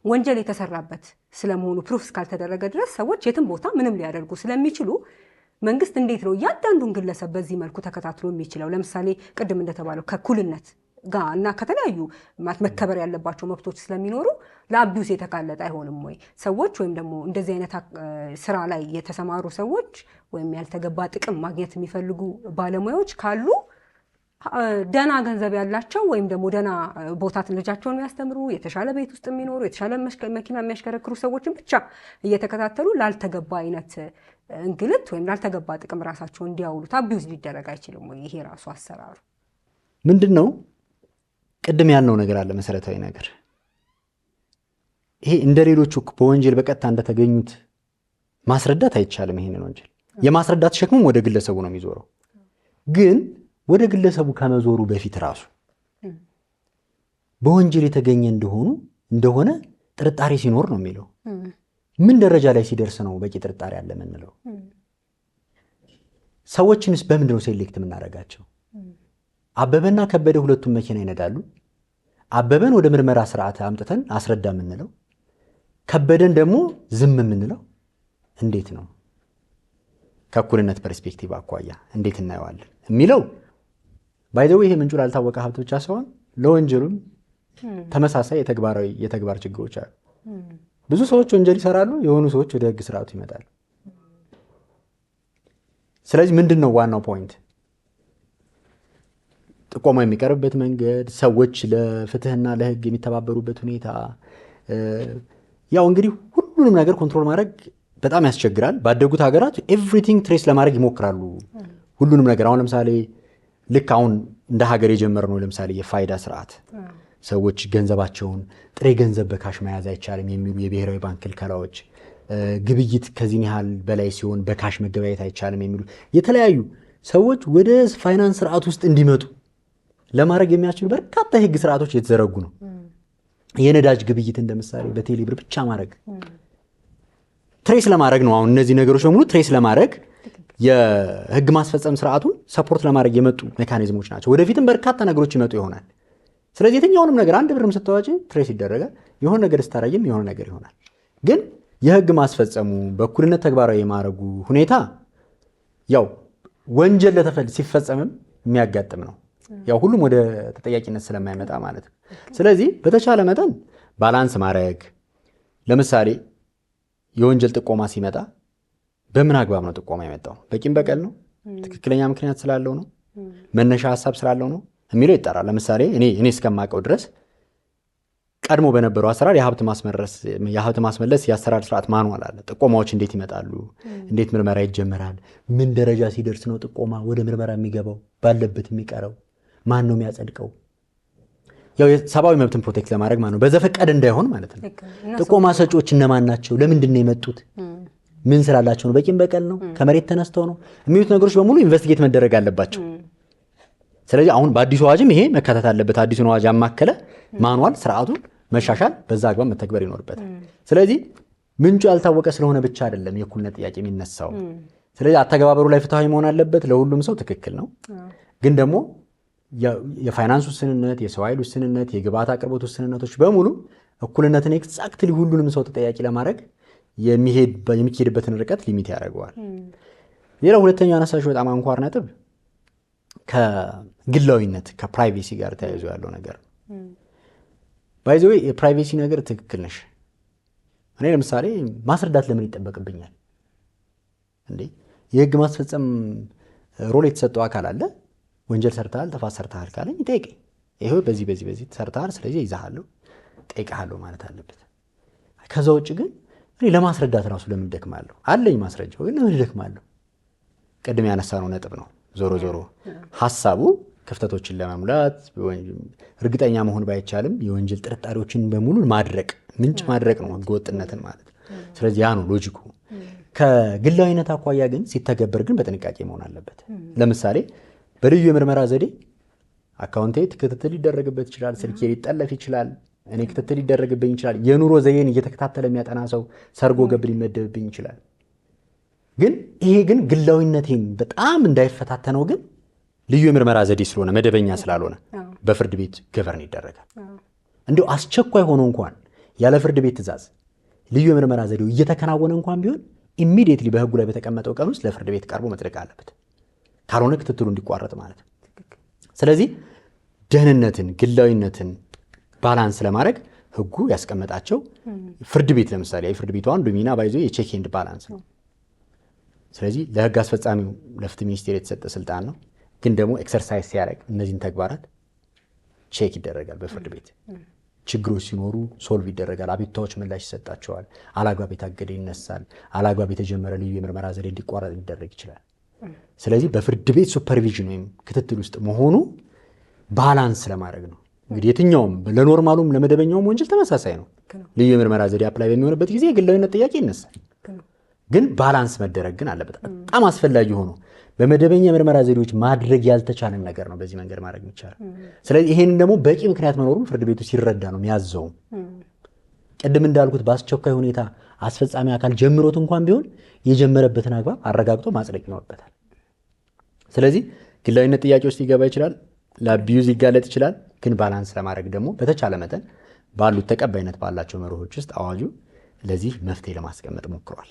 ወንጀል የተሰራበት ስለመሆኑ ፕሩፍ እስካልተደረገ ድረስ ሰዎች የትም ቦታ ምንም ሊያደርጉ ስለሚችሉ መንግስት እንዴት ነው እያንዳንዱን ግለሰብ በዚህ መልኩ ተከታትሎ የሚችለው? ለምሳሌ ቅድም እንደተባለው ከእኩልነት ጋር እና ከተለያዩ መከበር ያለባቸው መብቶች ስለሚኖሩ ለአቢዩስ የተጋለጠ አይሆንም ወይ? ሰዎች ወይም ደግሞ እንደዚህ አይነት ስራ ላይ የተሰማሩ ሰዎች ወይም ያልተገባ ጥቅም ማግኘት የሚፈልጉ ባለሙያዎች ካሉ ደና ገንዘብ ያላቸው ወይም ደግሞ ደና ቦታ ልጃቸውን የሚያስተምሩ የተሻለ ቤት ውስጥ የሚኖሩ የተሻለ መኪና የሚያሽከረክሩ ሰዎችን ብቻ እየተከታተሉ ላልተገባ አይነት እንግልት ወይም ላልተገባ ጥቅም ራሳቸውን እንዲያውሉት አቢዩዝ ሊደረግ አይችልም ወይ? ይሄ ራሱ አሰራሩ
ምንድን ነው? ቅድም ያልነው ነገር አለ፣ መሰረታዊ ነገር። ይሄ እንደ ሌሎቹ በወንጀል በቀጥታ እንደተገኙት ማስረዳት አይቻልም። ይሄንን ወንጀል የማስረዳት ሸክሙም ወደ ግለሰቡ ነው የሚዞረው። ግን ወደ ግለሰቡ ከመዞሩ በፊት ራሱ በወንጀል የተገኘ እንደሆነ ጥርጣሬ ሲኖር ነው የሚለው። ምን ደረጃ ላይ ሲደርስ ነው በቂ ጥርጣሬ አለ የምንለው? ሰዎችንስ በምንድን ነው ሴሌክት የምናደርጋቸው? አበበና ከበደ ሁለቱም መኪና ይነዳሉ። አበበን ወደ ምርመራ ስርዓት አምጥተን አስረዳ የምንለው፣ ከበደን ደግሞ ዝም የምንለው እንዴት ነው? ከእኩልነት ፐርስፔክቲቭ አኳያ እንዴት እናየዋለን የሚለው ባይ ዘ ዌይ ይሄ ምንጩ ላልታወቀ ሀብት ብቻ ሳይሆን ለወንጀሉም ተመሳሳይ የተግባር ችግሮች አሉ። ብዙ ሰዎች ወንጀል ይሰራሉ፣ የሆኑ ሰዎች ወደ ህግ ስርዓቱ ይመጣሉ። ስለዚህ ምንድን ነው ዋናው ፖይንት? ጥቆማ የሚቀርብበት መንገድ፣ ሰዎች ለፍትህና ለህግ የሚተባበሩበት ሁኔታ። ያው እንግዲህ ሁሉንም ነገር ኮንትሮል ማድረግ በጣም ያስቸግራል። ባደጉት ሀገራት ኤቭሪቲንግ ትሬስ ለማድረግ ይሞክራሉ ሁሉንም ነገር። አሁን ለምሳሌ ልክ አሁን እንደ ሀገር የጀመርነው ለምሳሌ የፋይዳ ስርዓት፣ ሰዎች ገንዘባቸውን ጥሬ ገንዘብ በካሽ መያዝ አይቻልም የሚሉ የብሔራዊ ባንክ ክልከላዎች፣ ግብይት ከዚህን ያህል በላይ ሲሆን በካሽ መገበያየት አይቻልም የሚሉ የተለያዩ ሰዎች ወደ ፋይናንስ ስርዓት ውስጥ እንዲመጡ ለማድረግ የሚያስችሉ በርካታ የህግ ስርዓቶች የተዘረጉ ነው። የነዳጅ ግብይት እንደምሳሌ በቴሌ ብር ብቻ ማድረግ ትሬስ ለማድረግ ነው። አሁን እነዚህ ነገሮች በሙሉ ትሬስ ለማድረግ የህግ ማስፈጸም ስርዓቱን ሰፖርት ለማድረግ የመጡ ሜካኒዝሞች ናቸው። ወደፊትም በርካታ ነገሮች ይመጡ ይሆናል። ስለዚህ የትኛውንም ነገር አንድ ብርም ስታዋጭ ትሬስ ይደረጋል። የሆነ ነገር ስታረጊም የሆነ ነገር ይሆናል። ግን የህግ ማስፈጸሙ በእኩልነት ተግባራዊ የማድረጉ ሁኔታ ያው ወንጀል ሲፈጸምም የሚያጋጥም ነው። ያው ሁሉም ወደ ተጠያቂነት ስለማይመጣ ማለት ነው። ስለዚህ በተቻለ መጠን ባላንስ ማድረግ፣ ለምሳሌ የወንጀል ጥቆማ ሲመጣ በምን አግባብ ነው ጥቆማ የመጣው? በቂም በቀል ነው? ትክክለኛ ምክንያት ስላለው ነው? መነሻ ሀሳብ ስላለው ነው የሚለው ይጠራል። ለምሳሌ እኔ እስከማውቀው ድረስ ቀድሞ በነበረው አሰራር የሀብት ማስመለስ የአሰራር ስርዓት ማንዋል አለ። ጥቆማዎች እንዴት ይመጣሉ? እንዴት ምርመራ ይጀመራል? ምን ደረጃ ሲደርስ ነው ጥቆማ ወደ ምርመራ የሚገባው? ባለበት የሚቀረው ማን ነው የሚያጸድቀው? ያው የሰብአዊ መብትን ፕሮቴክት ለማድረግ ማለት ነው፣ በዘፈቀደ እንዳይሆን ማለት ነው። ጥቆማ ሰጪዎች እነማን ናቸው? ለምንድን ነው የመጡት? ምን ስላላቸው ነው? በቂም በቀል ነው? ከመሬት ተነስተው ነው? የሚሉት ነገሮች በሙሉ ኢንቨስቲጌት መደረግ አለባቸው። ስለዚህ አሁን በአዲሱ አዋጅም ይሄ መካተት አለበት። አዲሱን አዋጅ ያማከለ ማንዋል ስርዓቱን መሻሻል፣ በዛ አግባብ መተግበር ይኖርበታል። ስለዚህ ምንጩ ያልታወቀ ስለሆነ ብቻ አይደለም የእኩልነት ጥያቄ የሚነሳው። ስለዚህ አተገባበሩ ላይ ፍትሐዊ መሆን አለበት። ለሁሉም ሰው ትክክል ነው። ግን ደግሞ የፋይናንስ ውስንነት፣ የሰው ኃይል ውስንነት፣ የግብዓት አቅርቦት ውስንነቶች በሙሉ እኩልነትን ኤግዛክትሊ ሁሉንም ሰው ተጠያቂ ለማድረግ የሚካሄድበትን ርቀት ሊሚት ያደርገዋል። ሌላው ሁለተኛው ያነሳሽው በጣም አንኳር ነጥብ ከግላዊነት ከፕራይቬሲ ጋር ተያይዞ ያለው ነገር ባይ ዘ ዌይ የፕራይቬሲ ነገር ትክክል ነሽ። እኔ ለምሳሌ ማስረዳት ለምን ይጠበቅብኛል እንዴ? የህግ ማስፈጸም ሮል የተሰጠው አካል አለ። ወንጀል ሰርተሃል፣ ጥፋት ሰርተሃል ካለኝ ይጠይቀኝ። ይሄው በዚህ ሰርተሃል፣ ስለዚህ ይዛሃለሁ፣ ጠይቀሃለሁ ማለት አለበት። ከዛ ውጭ ግን እኔ ለማስረዳት ራሱ ለምን ደክማለሁ? አለኝ ማስረጃው፣ ግን ለምን ደክማለሁ? ቅድም ያነሳነው ነጥብ ነው። ዞሮ ዞሮ ሀሳቡ ክፍተቶችን ለመሙላት እርግጠኛ መሆን ባይቻልም የወንጀል ጥርጣሬዎችን በሙሉ ማድረቅ፣ ምንጭ ማድረቅ ነው ህገወጥነትን ማለት ነው። ስለዚህ ያ ነው ሎጂኩ። ከግላዊነት አኳያ ግን ሲተገበር ግን በጥንቃቄ መሆን አለበት። ለምሳሌ በልዩ የምርመራ ዘዴ አካውንቴ ክትትል ሊደረግበት ይችላል፣ ስልኬ ሊጠለፍ ይችላል፣ እኔ ክትትል ሊደረግብኝ ይችላል። የኑሮ ዘዬን እየተከታተለ የሚያጠና ሰው ሰርጎ ገብ ሊመደብብኝ ይችላል። ግን ይሄ ግን ግላዊነቴን በጣም እንዳይፈታተነው ግን ልዩ የምርመራ ዘዴ ስለሆነ መደበኛ ስላልሆነ በፍርድ ቤት ገቨርን ይደረጋል። እንዲሁ አስቸኳይ ሆኖ እንኳን ያለ ፍርድ ቤት ትዕዛዝ ልዩ የምርመራ ዘዴው እየተከናወነ እንኳን ቢሆን ኢሚዲየትሊ በህጉ ላይ በተቀመጠው ቀን ውስጥ ለፍርድ ቤት ቀርቦ መጽደቅ አለበት። ካልሆነ ክትትሉ እንዲቋረጥ ማለት ነው። ስለዚህ ደህንነትን፣ ግላዊነትን ባላንስ ለማድረግ ህጉ ያስቀመጣቸው ፍርድ ቤት ለምሳሌ የፍርድ ቤቱ አንዱ ሚና ባይዞ የቼክ ኤንድ ባላንስ ነው። ስለዚህ ለህግ አስፈጻሚው ለፍትህ ሚኒስቴር የተሰጠ ስልጣን ነው። ግን ደግሞ ኤክሰርሳይዝ ሲያደርግ እነዚህን ተግባራት ቼክ ይደረጋል በፍርድ ቤት። ችግሮች ሲኖሩ ሶልቭ ይደረጋል። አቤቱታዎች ምላሽ ይሰጣቸዋል። አላግባብ የታገደ ይነሳል። አላግባብ የተጀመረ ልዩ የምርመራ ዘዴ እንዲቋረጥ ሊደረግ ይችላል። ስለዚህ በፍርድ ቤት ሱፐርቪዥን ወይም ክትትል ውስጥ መሆኑ ባላንስ ለማድረግ ነው። እንግዲህ የትኛውም ለኖርማሉም ለመደበኛውም ወንጀል ተመሳሳይ ነው። ልዩ የምርመራ ዘዴ አፕላይ በሚሆንበት ጊዜ የግላዊነት ጥያቄ ይነሳል። ግን ባላንስ መደረግ ግን አለበት። በጣም አስፈላጊ ሆኖ በመደበኛ የምርመራ ዘዴዎች ማድረግ ያልተቻለን ነገር ነው በዚህ መንገድ ማድረግ የሚቻለው። ስለዚህ ይሄንን ደግሞ በቂ ምክንያት መኖሩን ፍርድ ቤቱ ሲረዳ ነው የሚያዘው። ቅድም እንዳልኩት በአስቸኳይ ሁኔታ አስፈጻሚ አካል ጀምሮት እንኳን ቢሆን የጀመረበትን አግባብ አረጋግጦ ማጽደቅ ይኖርበታል። ስለዚህ ግላዊነት ጥያቄ ውስጥ ሊገባ ይችላል፣ ለአቢዩዝ ሊጋለጥ ይችላል። ግን ባላንስ ለማድረግ ደግሞ በተቻለ መጠን ባሉት ተቀባይነት ባላቸው መርሆች ውስጥ አዋጁ ለዚህ መፍትሄ ለማስቀመጥ ሞክሯል።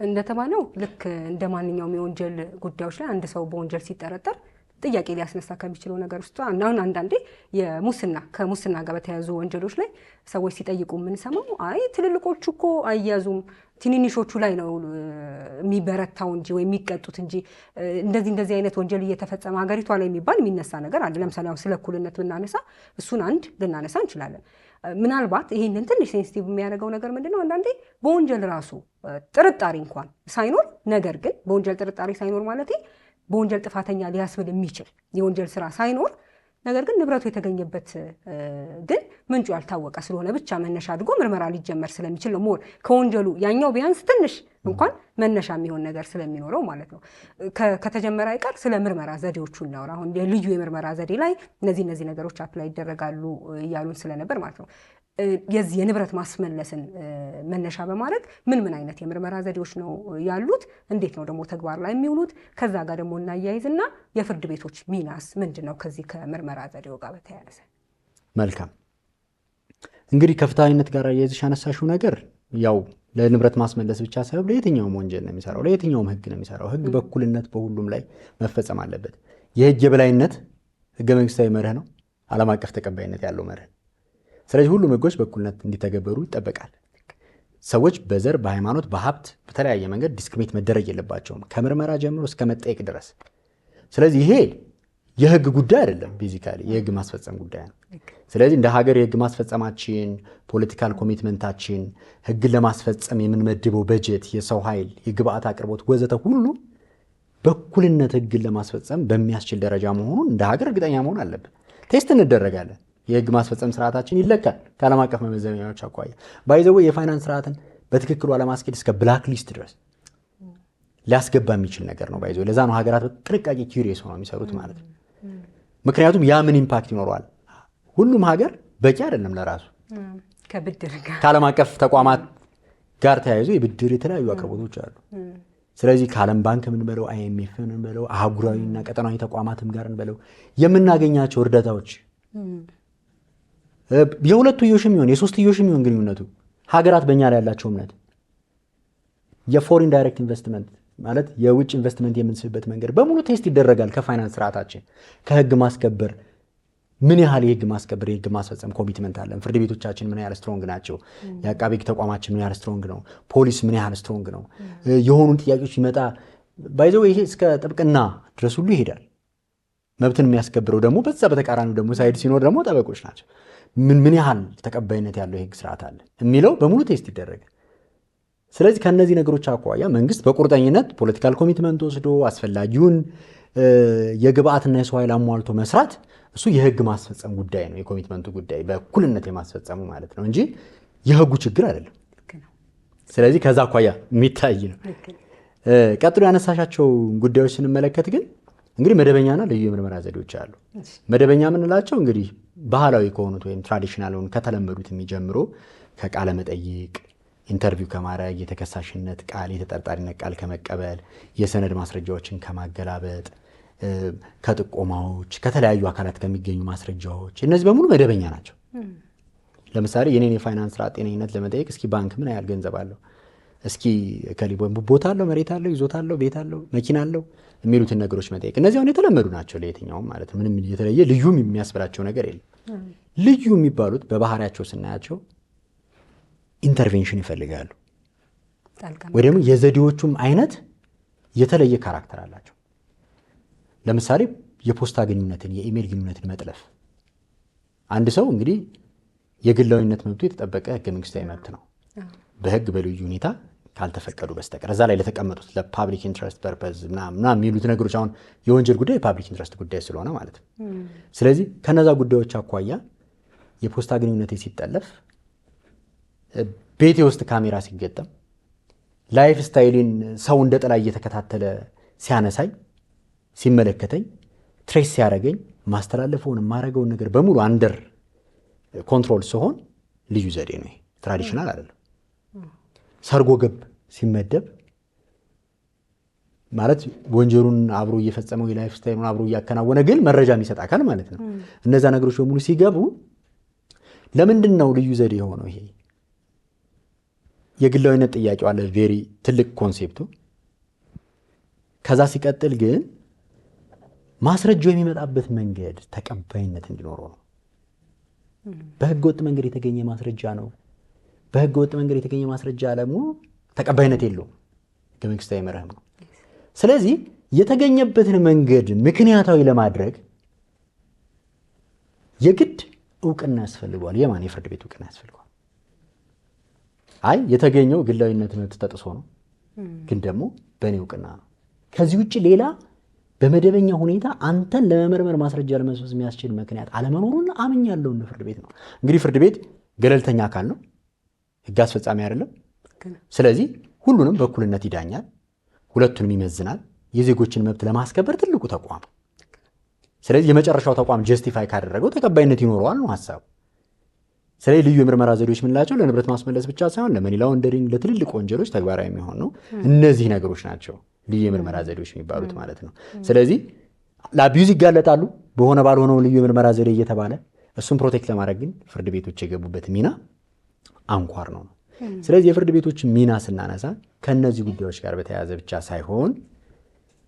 እንደተባለው ልክ እንደ ማንኛውም የወንጀል ጉዳዮች ላይ አንድ ሰው በወንጀል ሲጠረጠር ጥያቄ ሊያስነሳ ከሚችለው ነገር ውስጥ አሁን አንዳንዴ ከሙስና ጋር በተያያዙ ወንጀሎች ላይ ሰዎች ሲጠይቁ የምንሰማው አይ ትልልቆቹ እኮ አያዙም ትንንሾቹ ላይ ነው የሚበረታው እንጂ ወይ የሚቀጡት እንጂ እንደዚህ አይነት ወንጀል እየተፈጸመ ሀገሪቷ ላይ የሚባል የሚነሳ ነገር አለ። ለምሳሌ አሁን ስለ እኩልነት ብናነሳ እሱን አንድ ልናነሳ እንችላለን። ምናልባት ይሄንን ትንሽ ሴንሲቲቭ የሚያደርገው ነገር ምንድነው? አንዳንዴ በወንጀል ራሱ ጥርጣሬ እንኳን ሳይኖር ነገር ግን በወንጀል ጥርጣሬ ሳይኖር ማለት በወንጀል ጥፋተኛ ሊያስብል የሚችል የወንጀል ስራ ሳይኖር ነገር ግን ንብረቱ የተገኘበት ግን ምንጩ ያልታወቀ ስለሆነ ብቻ መነሻ አድርጎ ምርመራ ሊጀመር ስለሚችል ነው። ሞር ከወንጀሉ ያኛው ቢያንስ ትንሽ እንኳን መነሻ የሚሆን ነገር ስለሚኖረው ማለት ነው። ከተጀመረ አይቀር ስለ ምርመራ ዘዴዎቹ እናወራ። አሁን ልዩ የምርመራ ዘዴ ላይ እነዚህ ነገሮች አፕላይ ይደረጋሉ እያሉን ስለነበር ማለት ነው። የዚህ የንብረት ማስመለስን መነሻ በማድረግ ምን አይነት የምርመራ ዘዴዎች ነው ያሉት? እንዴት ነው ደግሞ ተግባር ላይ የሚውሉት? ከዛ ጋር ደግሞ እናያይዝና የፍርድ ቤቶች ሚናስ ምንድን ነው ከዚህ ከምርመራ ዘዴው ጋር በተያያዘ?
መልካም። እንግዲህ ከፍትሃዊነት ጋር አያይዝሽ ያነሳሽው ነገር ያው ለንብረት ማስመለስ ብቻ ሳይሆን ለየትኛውም ወንጀል ነው የሚሰራው፣ ለየትኛውም ህግ ነው የሚሰራው። ህግ በእኩልነት በሁሉም ላይ መፈጸም አለበት። የህግ የበላይነት ህገ መንግስታዊ መርህ ነው፣ ዓለም አቀፍ ተቀባይነት ያለው መርህ። ስለዚህ ሁሉም ህጎች በእኩልነት እንዲተገበሩ ይጠበቃል። ሰዎች በዘር፣ በሃይማኖት፣ በሀብት በተለያየ መንገድ ዲስክሪሚኔት መደረግ የለባቸውም ከምርመራ ጀምሮ እስከ መጠየቅ ድረስ። ስለዚህ ይሄ የህግ ጉዳይ አይደለም፣ ቤዚካሊ የህግ ማስፈጸም ጉዳይ ነው። ስለዚህ እንደ ሀገር የህግ ማስፈጸማችን፣ ፖለቲካል ኮሚትመንታችን፣ ህግን ለማስፈጸም የምንመድበው በጀት፣ የሰው ኃይል፣ የግብአት አቅርቦት ወዘተ ሁሉ በእኩልነት ህግን ለማስፈጸም በሚያስችል ደረጃ መሆኑን እንደ ሀገር እርግጠኛ መሆን አለብን። ቴስት እንደረጋለን። የህግ ማስፈጸም ስርዓታችን ይለካል ከዓለም አቀፍ መመዘኛዎች አኳያ። ባይዘው የፋይናንስ ስርዓትን በትክክሉ አለማስኬድ እስከ ብላክ ሊስት ድረስ ሊያስገባ የሚችል ነገር ነው። ባይዘው ለዛ ነው ሀገራት በጥንቃቄ ኪሪየስ ሆነው የሚሰሩት ማለት ነው። ምክንያቱም ያ ምን ኢምፓክት ይኖረዋል? ሁሉም ሀገር በቂ አይደለም ለራሱ
ከብድር ጋር
ከዓለም አቀፍ ተቋማት ጋር ተያይዞ የብድር የተለያዩ አቅርቦቶች አሉ። ስለዚህ ከዓለም ባንክ የምንበለው IMF የምንበለው አህጉራዊና ቀጠናዊ ተቋማትም ጋር እንበለው የምናገኛቸው እርዳታዎች የሁለትዮሽም ይሁን የሶስትዮሽም ይሁን ግንኙነቱ ሀገራት በእኛ ላይ ያላቸው እምነት የፎሪን ዳይሬክት ኢንቨስትመንት ማለት የውጭ ኢንቨስትመንት የምንስብበት መንገድ በሙሉ ቴስት ይደረጋል። ከፋይናንስ ስርዓታችን ከህግ ማስከበር ምን ያህል የህግ ማስከበር የህግ ማስፈጸም ኮሚትመንት አለን? ፍርድ ቤቶቻችን ምን ያህል ስትሮንግ ናቸው? የአቃቤ ህግ ተቋማችን ምን ያህል ስትሮንግ ነው? ፖሊስ ምን ያህል ስትሮንግ ነው? የሆኑን ጥያቄዎች ይመጣ ባይዘው ይሄ እስከ ጥብቅና ድረስ ሁሉ ይሄዳል። መብትን የሚያስከብረው ደግሞ በዛ በተቃራኒው ደግሞ ሳይድ ሲኖር ደግሞ ጠበቆች ናቸው። ምን ያህል ተቀባይነት ያለው የህግ ስርዓት አለ የሚለው በሙሉ ቴስት ይደረጋል። ስለዚህ ከነዚህ ነገሮች አኳያ መንግስት በቁርጠኝነት ፖለቲካል ኮሚትመንት ወስዶ አስፈላጊውን የግብአትና የሰው ኃይል አሟልቶ መስራት እሱ የህግ ማስፈጸም ጉዳይ ነው። የኮሚትመንቱ ጉዳይ በእኩልነት የማስፈጸሙ ማለት ነው እንጂ የህጉ ችግር አይደለም። ስለዚህ ከዛ አኳያ የሚታይ ነው። ቀጥሎ ያነሳሻቸው ጉዳዮች ስንመለከት ግን እንግዲህ መደበኛና ልዩ የምርመራ ዘዴዎች አሉ። መደበኛ የምንላቸው እንግዲህ ባህላዊ ከሆኑት ወይም ትራዲሽናል ከተለመዱት የሚጀምሩ ከቃለ መጠይቅ ኢንተርቪው ከማድረግ የተከሳሽነት ቃል የተጠርጣሪነት ቃል ከመቀበል የሰነድ ማስረጃዎችን ከማገላበጥ ከጥቆማዎች ከተለያዩ አካላት ከሚገኙ ማስረጃዎች እነዚህ በሙሉ መደበኛ ናቸው። ለምሳሌ የኔን የፋይናንስ ስራ ጤነኝነት ለመጠየቅ እስኪ ባንክ ምን ያህል ገንዘብ አለው፣ እስኪ ቦታ አለው፣ መሬት አለው፣ ይዞታ አለው፣ ቤት አለው፣ መኪና አለው የሚሉትን ነገሮች መጠየቅ እነዚህ አሁን የተለመዱ ናቸው ለየትኛውም ማለት ነው። ምንም የተለየ ልዩም የሚያስብላቸው ነገር የለም። ልዩ የሚባሉት በባህሪያቸው ስናያቸው ኢንተርቬንሽን ይፈልጋሉ ወይ ደግሞ የዘዴዎቹም አይነት የተለየ ካራክተር አላቸው። ለምሳሌ የፖስታ ግንኙነትን የኢሜል ግንኙነትን መጥለፍ አንድ ሰው እንግዲህ የግላዊነት መብቱ የተጠበቀ ህገ መንግስታዊ መብት ነው በህግ በልዩ ሁኔታ ካልተፈቀዱ በስተቀር እዛ ላይ ለተቀመጡት ለፓብሊክ ኢንትረስት ፐርፐዝ ምናምን የሚሉት ነገሮች አሁን የወንጀል ጉዳይ የፓብሊክ ኢንትረስት ጉዳይ ስለሆነ ማለት ነው። ስለዚህ ከነዛ ጉዳዮች አኳያ የፖስታ ግንኙነት ሲጠለፍ ቤቴ ውስጥ ካሜራ ሲገጠም ላይፍ ስታይልን ሰው እንደ ጥላ እየተከታተለ ሲያነሳኝ ሲመለከተኝ ትሬስ ሲያደርገኝ ማስተላለፈውን የማደርገውን ነገር በሙሉ አንደር ኮንትሮል ሲሆን ልዩ ዘዴ ነው። ትራዲሽናል አይደለም። ሰርጎ ገብ ሲመደብ ማለት ወንጀሉን አብሮ እየፈጸመው የላይፍ ስታይሉን አብሮ እያከናወነ ግን መረጃ የሚሰጥ አካል ማለት ነው። እነዛ ነገሮች በሙሉ ሲገቡ ለምንድን ነው ልዩ ዘዴ የሆነው? ይሄ የግላዊነት ጥያቄው አለ፣ ቬሪ ትልቅ ኮንሴፕቱ። ከዛ ሲቀጥል ግን ማስረጃው የሚመጣበት መንገድ ተቀባይነት እንዲኖረው ነው። በህገ ወጥ መንገድ የተገኘ ማስረጃ ነው። በህገ ወጥ መንገድ የተገኘ ማስረጃ ደግሞ ተቀባይነት የለውም፣ ህገ መንግስታዊ መርህ ነው። ስለዚህ የተገኘበትን መንገድ ምክንያታዊ ለማድረግ የግድ እውቅና ያስፈልገዋል። የማን? የፍርድ ቤት እውቅና ያስፈልገዋል። አይ የተገኘው ግላዊነት መብት ተጥሶ ነው፣ ግን ደግሞ በእኔ እውቅና ነው። ከዚህ ውጭ ሌላ በመደበኛ ሁኔታ አንተን ለመመርመር ማስረጃ ለመሰብሰብ የሚያስችል ምክንያት አለመኖሩን አምኛለሁ እንደ ፍርድ ቤት ነው። እንግዲህ ፍርድ ቤት ገለልተኛ አካል ነው፣ ህግ አስፈጻሚ አይደለም። ስለዚህ ሁሉንም በእኩልነት ይዳኛል፣ ሁለቱንም ይመዝናል። የዜጎችን መብት ለማስከበር ትልቁ ተቋም። ስለዚህ የመጨረሻው ተቋም ጀስቲፋይ ካደረገው ተቀባይነት ይኖረዋል ነው ሀሳቡ። ስለዚህ ልዩ የምርመራ ዘዴዎች የምንላቸው ለንብረት ማስመለስ ብቻ ሳይሆን ለመኒ ላውንደሪንግ፣ ለትልልቅ ወንጀሎች ተግባራዊ የሚሆን ነው። እነዚህ ነገሮች ናቸው ልዩ የምርመራ ዘዴዎች የሚባሉት ማለት ነው። ስለዚህ ለአቢዩዝ ይጋለጣሉ በሆነ ባልሆነው ልዩ የምርመራ ዘዴ እየተባለ እሱን ፕሮቴክት ለማድረግ ግን ፍርድ ቤቶች የገቡበት ሚና አንኳር ነው። ስለዚህ የፍርድ ቤቶች ሚና ስናነሳ ከነዚህ ጉዳዮች ጋር በተያያዘ ብቻ ሳይሆን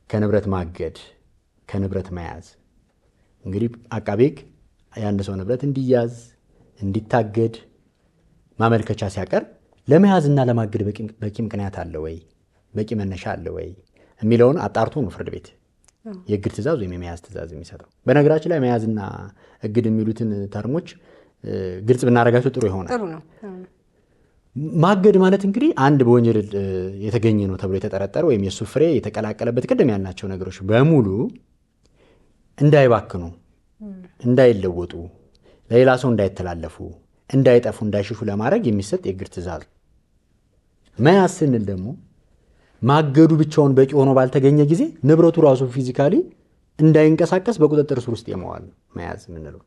ከንብረት ማገድ፣ ከንብረት መያዝ እንግዲህ አቃቤ ሕግ የአንድ ሰው ንብረት እንዲያዝ እንዲታገድ ማመልከቻ ሲያቀርብ ለመያዝና ለማገድ በቂ ምክንያት አለ ወይ፣ በቂ መነሻ አለ ወይ የሚለውን አጣርቶ ነው ፍርድ ቤት የእግድ ትእዛዝ ወይም የመያዝ ትእዛዝ የሚሰጠው። በነገራችን ላይ መያዝና እግድ የሚሉትን ተርሞች ግልጽ ብናደርጋቸው ጥሩ ይሆናል። ማገድ ማለት እንግዲህ አንድ በወንጀል የተገኘ ነው ተብሎ የተጠረጠረ ወይም የሱ ፍሬ የተቀላቀለበት ቅድም ያልናቸው ነገሮች በሙሉ እንዳይባክኑ፣ እንዳይለወጡ፣ ለሌላ ሰው እንዳይተላለፉ፣ እንዳይጠፉ፣ እንዳይሽሹ ለማድረግ የሚሰጥ የእግድ ትእዛዝ። መያዝ ስንል ደግሞ ማገዱ ብቻውን በቂ ሆኖ ባልተገኘ ጊዜ ንብረቱ ራሱ ፊዚካሊ እንዳይንቀሳቀስ በቁጥጥር ስር ውስጥ የመዋል መያዝ የምንለው።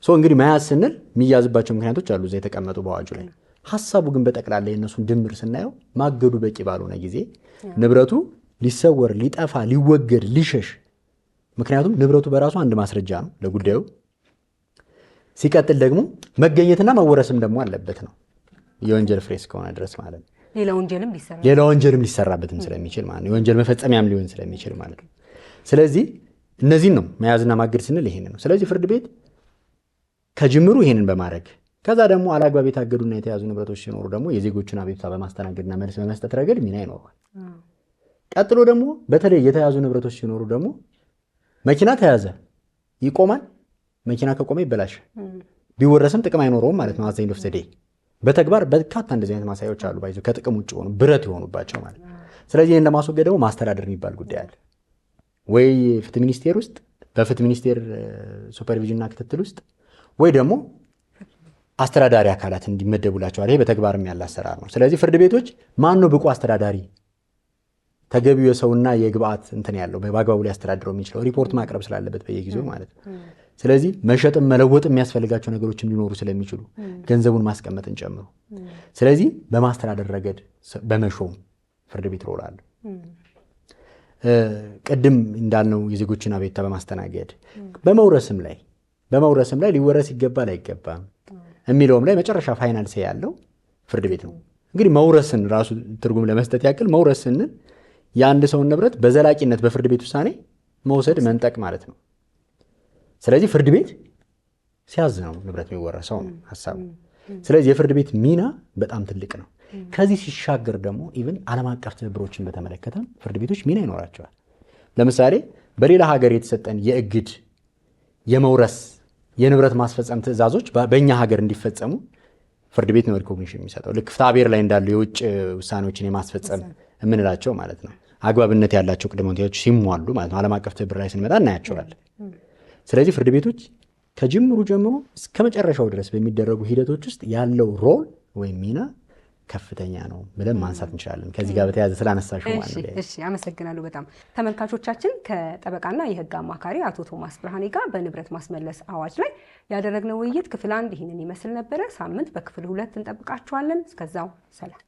እንግዲህ መያዝ ስንል የሚያዝባቸው ምክንያቶች አሉ እዛ የተቀመጡ በአዋጁ ላይ። ሀሳቡ ግን በጠቅላላ የእነሱን ድምር ስናየው ማገዱ በቂ ባልሆነ ጊዜ ንብረቱ ሊሰወር፣ ሊጠፋ፣ ሊወገድ፣ ሊሸሽ፣ ምክንያቱም ንብረቱ በራሱ አንድ ማስረጃ ነው ለጉዳዩ። ሲቀጥል ደግሞ መገኘትና መወረስም ደግሞ አለበት ነው የወንጀል ፍሬ እስከሆነ ድረስ ማለት ነው። ሌላ ወንጀልም ሊሰራበትም ስለሚችል ማለት ነው። የወንጀል መፈጸሚያም ሊሆን ስለሚችል ማለት ነው። ስለዚህ እነዚህን ነው መያዝና ማገድ ስንል ይሄን ነው። ስለዚህ ፍርድ ቤት ከጅምሩ ይሄንን በማድረግ ከዛ ደግሞ አላግባብ የታገዱና የተያዙ ንብረቶች ሲኖሩ ደግሞ የዜጎችን አቤቱታ በማስተናገድና መልስ በመስጠት ረገድ ሚና ይኖረዋል። ቀጥሎ ደግሞ በተለይ የተያዙ ንብረቶች ሲኖሩ ደግሞ መኪና ተያዘ ይቆማል፣ መኪና ከቆመ ይበላሽ፣ ቢወረስም ጥቅም አይኖረውም ማለት ነው። አዘኝ ዶፍ ዘዴ በተግባር በርካታ እንደዚህ አይነት ማሳያዎች አሉ፣ ባይዞ ከጥቅም ውጭ ሆኑ ብረት የሆኑባቸው ማለት ነው። ስለዚህ ይህን ለማስወገድ ደግሞ ማስተዳደር የሚባል ጉዳይ አለ ወይ ፍትህ ሚኒስቴር ውስጥ በፍትህ ሚኒስቴር ሱፐርቪዥንና ክትትል ውስጥ ወይ ደግሞ አስተዳዳሪ አካላት እንዲመደቡላቸዋል። ይሄ በተግባርም ያለ አሰራር ነው። ስለዚህ ፍርድ ቤቶች ማን ነው ብቁ አስተዳዳሪ፣ ተገቢው የሰውና የግብአት እንትን ያለው በአግባቡ ሊያስተዳድረው የሚችለው ሪፖርት ማቅረብ ስላለበት በየጊዜው ማለት ነው። ስለዚህ መሸጥም መለወጥ የሚያስፈልጋቸው ነገሮችም ሊኖሩ ስለሚችሉ ገንዘቡን ማስቀመጥን ጨምሮ፣ ስለዚህ በማስተዳደር ረገድ በመሾም ፍርድ ቤት ሮል አለው። ቅድም እንዳልነው የዜጎችን አቤቱታ በማስተናገድ በመውረስም ላይ ሊወረስ ይገባል አይገባም የሚለውም ላይ መጨረሻ ፋይናል ሴ ያለው ፍርድ ቤት ነው። እንግዲህ መውረስን ራሱ ትርጉም ለመስጠት ያክል መውረስ ስንል የአንድ ሰውን ንብረት በዘላቂነት በፍርድ ቤት ውሳኔ መውሰድ መንጠቅ ማለት ነው። ስለዚህ ፍርድ ቤት ሲያዝ ነው ንብረት የሚወረሰው ነው ሀሳቡ። ስለዚህ የፍርድ ቤት ሚና በጣም ትልቅ ነው። ከዚህ ሲሻገር ደግሞ ኢቭን ዓለም አቀፍ ትብብሮችን በተመለከተ ፍርድ ቤቶች ሚና ይኖራቸዋል። ለምሳሌ በሌላ ሀገር የተሰጠን የእግድ የመውረስ የንብረት ማስፈጸም ትዕዛዞች በእኛ ሀገር እንዲፈጸሙ ፍርድ ቤት ነው ሪኮግኒሽን የሚሰጠው። ልክ ፍትሐብሔር ላይ እንዳሉ የውጭ ውሳኔዎችን የማስፈጸም የምንላቸው ማለት ነው። አግባብነት ያላቸው ቅድመ ሁኔታዎች ሲሟሉ ማለት ነው። ዓለም አቀፍ ትብብር ላይ ስንመጣ እናያቸዋለን። ስለዚህ ፍርድ ቤቶች ከጅምሩ ጀምሮ እስከ መጨረሻው ድረስ በሚደረጉ ሂደቶች ውስጥ ያለው ሮል ወይም ሚና ከፍተኛ ነው ብለን ማንሳት እንችላለን። ከዚህ ጋር በተያያዘ ስላነሳሽው ማለት ነው።
እሺ አመሰግናለሁ በጣም ተመልካቾቻችን። ከጠበቃና የህግ አማካሪ አቶ ቶማስ ብርሃኔ ጋር በንብረት ማስመለስ አዋጅ ላይ ያደረግነው ውይይት ክፍል 1 ይህንን ይመስል ነበረ። ሳምንት በክፍል 2 እንጠብቃችኋለን። እስከዛው ሰላም።